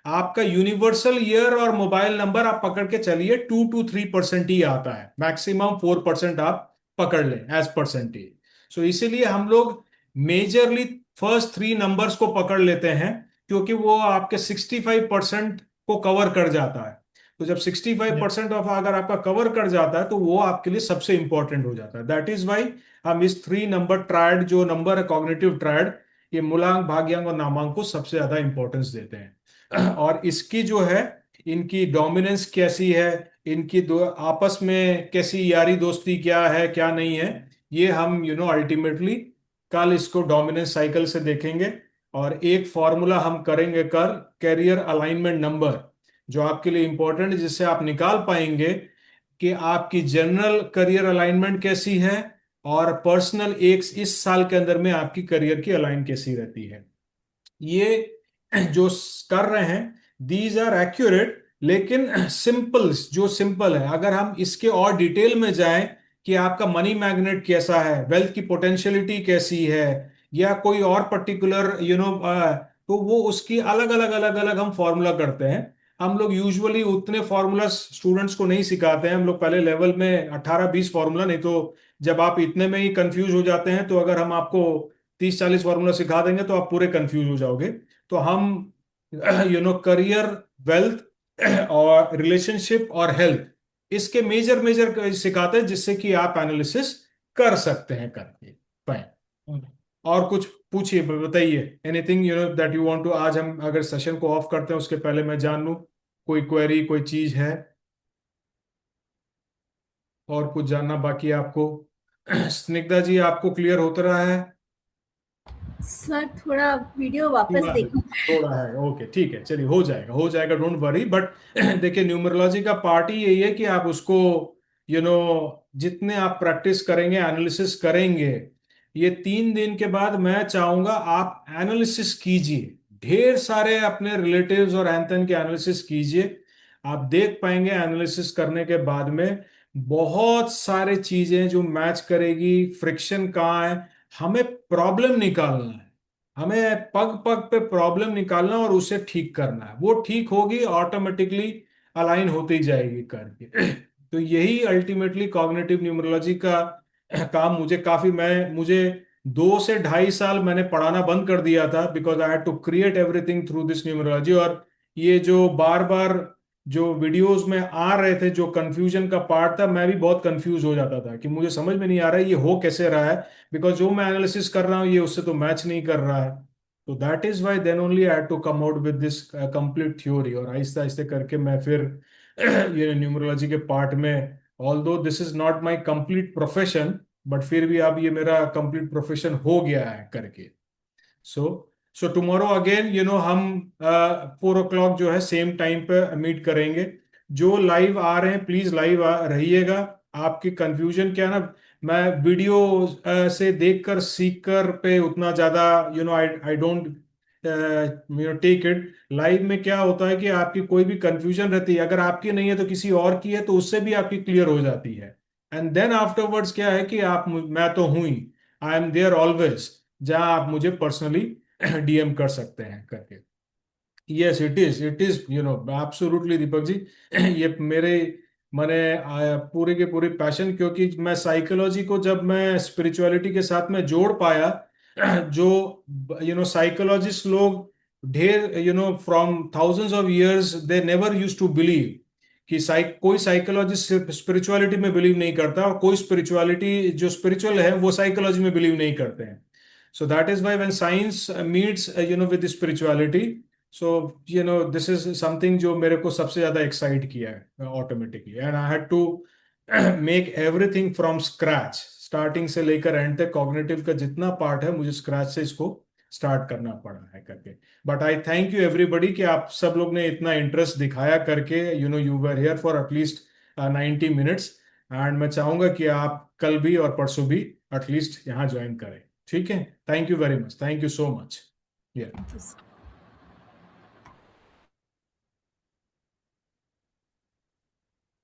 आपका यूनिवर्सल ईयर और मोबाइल नंबर आप पकड़ के चलिए 2 to 3% ही आता है, मैक्सिमम 4% आप पकड़ लें एज परसेंटेज। सो इसीलिए हम लोग मेजरली फर्स्ट 3 नंबर्स को पकड़ लेते हैं, क्योंकि वो आपके 65% को कवर कर जाता है। तो जब 65% ऑफ अगर आपका कवर कर जाता है तो वो आपके लिए सबसे इंपॉर्टेंट हो जाता है। दैट इज वाई हम इस 3 नंबर ट्रायड जो नंबर है कॉग्निटिव ट्रायड, ये मूलांक, भाग्यांक और नामांक को सबसे ज्यादा इंपॉर्टेंस देते हैं। और इसकी जो है, इनकी डोमिनेंस कैसी है, इनकी दो आपस में कैसी यारी दोस्ती क्या है क्या नहीं है, ये हम अल्टीमेटली कल इसको डोमिनेंस साइकिल से देखेंगे। और एक फॉर्मूला हम करेंगे कल, कैरियर अलाइनमेंट नंबर, जो आपके लिए इंपॉर्टेंट है, जिससे आप निकाल पाएंगे कि आपकी जनरल करियर अलाइनमेंट कैसी है और पर्सनल एक इस साल के अंदर में आपकी करियर की अलाइन कैसी रहती है। ये जो कर रहे हैं दीज आर एक्यूरेट, लेकिन सिंपल, जो सिंपल है, अगर हम इसके और डिटेल में जाएं कि आपका मनी मैग्नेट कैसा है, वेल्थ की पोटेंशियलिटी कैसी है, या कोई और पर्टिकुलर तो वो उसकी अलग अलग अलग अलग हम फॉर्मूला करते हैं। हम लोग यूजुअली उतने फॉर्मूला स्टूडेंट्स को नहीं सिखाते हैं, हम लोग पहले लेवल में 18-20 फॉर्मूला, नहीं तो जब आप इतने में ही कंफ्यूज हो जाते हैं तो अगर हम आपको 30-40 फॉर्मूला सिखा देंगे तो आप पूरे कंफ्यूज हो जाओगे। तो हम करियर, वेल्थ और रिलेशनशिप और हेल्थ, इसके मेजर मेजर सिखाते हैं, जिससे कि आप एनालिसिस कर सकते हैं करके। फाइन, और कुछ पूछिए, बताइए anything that you want to. आज हम अगर सेशन को ऑफ करते हैं उसके पहले मैं जान लूं कोई क्वेरी, कोई चीज है और कुछ जानना बाकी है आपको। स्निग्धा जी, आपको क्लियर होता रहा है? सर थोड़ा वीडियो वापस देखो। थोड़ा है, ओके ठीक है, चलिए हो जाएगा हो जाएगा, डोंट वरी। बट देखिए, न्यूमरोलॉजी का पार्ट ही यही है कि आप उसको जितने आप प्रैक्टिस करेंगे, एनालिसिस करेंगे, ये 3 दिन के बाद मैं चाहूंगा आप एनालिसिस कीजिए, ढेर सारे अपने रिलेटिव्स और एंथन के एनालिसिस कीजिए। आप देख पाएंगे एनालिसिस करने के बाद में बहुत सारे चीजें जो मैच करेगी, फ्रिक्शन कहाँ है, हमें प्रॉब्लम निकालना है, हमें पग पग पे प्रॉब्लम निकालना और उसे ठीक करना है। वो ठीक होगी, ऑटोमेटिकली अलाइन होती जाएगी करके। तो यही अल्टीमेटली कॉग्निटिव न्यूमरोलॉजी का काम। मुझे 2 से 2.5 साल मैंने पढ़ाना बंद कर दिया था, because I had to create everything through this numerology. और ये जो बार बार जो वीडियोस में आ रहे थे, जो कंफ्यूजन का पार्ट था, मैं भी बहुत कंफ्यूज हो जाता था कि मुझे समझ में नहीं आ रहा है ये हो कैसे रहा है, बिकॉज जो मैं एनालिसिस कर रहा हूँ ये उससे तो मैच नहीं कर रहा है। तो that is why then only I had to come out with this complete theory. और आहिस्ते आहिस्ते करके मैं फिर ये न्यूमरोलॉजी के पार्ट में, although this is not my complete profession, but फिर भी अब ये मेरा कंप्लीट प्रोफेशन हो गया है करके। सो टुमारो अगेन हम 4 o'clock जो है सेम टाइम पे मीट करेंगे। जो लाइव आ रहे हैं प्लीज लाइव रहिएगा। आपकी कंफ्यूजन क्या है ना, मैं वीडियो से देखकर सीखकर पे उतना ज्यादा I don't take it. Live में क्या होता है कि आपकी कोई भी कंफ्यूजन रहती है, अगर आपकी नहीं है तो किसी और की है, तो उससे भी आपकी क्लियर हो जाती है। एंड देन आफ्टरवर्ड्स क्या है कि मैं तो हूं ही, आई एम देयर ऑलवेज, जहां आप मुझे पर्सनली डीएम कर सकते हैं करके। Yes, it is absolutely Deepak ji. ये मेरे मैंने पूरे के पूरे पैशन, क्योंकि मैं साइकोलॉजी को जब मैं स्पिरिचुअलिटी के साथ में जोड़ पाया, जो साइकोलॉजिस्ट लोग ढेर from thousands of years they never use to believe कि कोई साइकोलॉजिस्ट स्पिरिचुअलिटी में बिलीव नहीं करता, और कोई स्पिरिचुअलिटी जो स्पिरिचुअल है वो साइकोलॉजी में बिलीव नहीं करते हैं। So that is why when science meets, with the spirituality, so this is something जो मेरे को सबसे ज्यादा excite किया है automatically, and I had to make everything from scratch, starting से लेकर end तक cognitive का जितना part है मुझे scratch से इसको start करना पड़ा है करके। But I thank you everybody कि आप सब लोग ने इतना interest दिखाया करके, you were here for at least 90 minutes, and मैं चाहूंगा कि आप कल भी और परसों भी at least यहाँ ज्वाइन करें। ठीक है, thank you very much, thank you so much.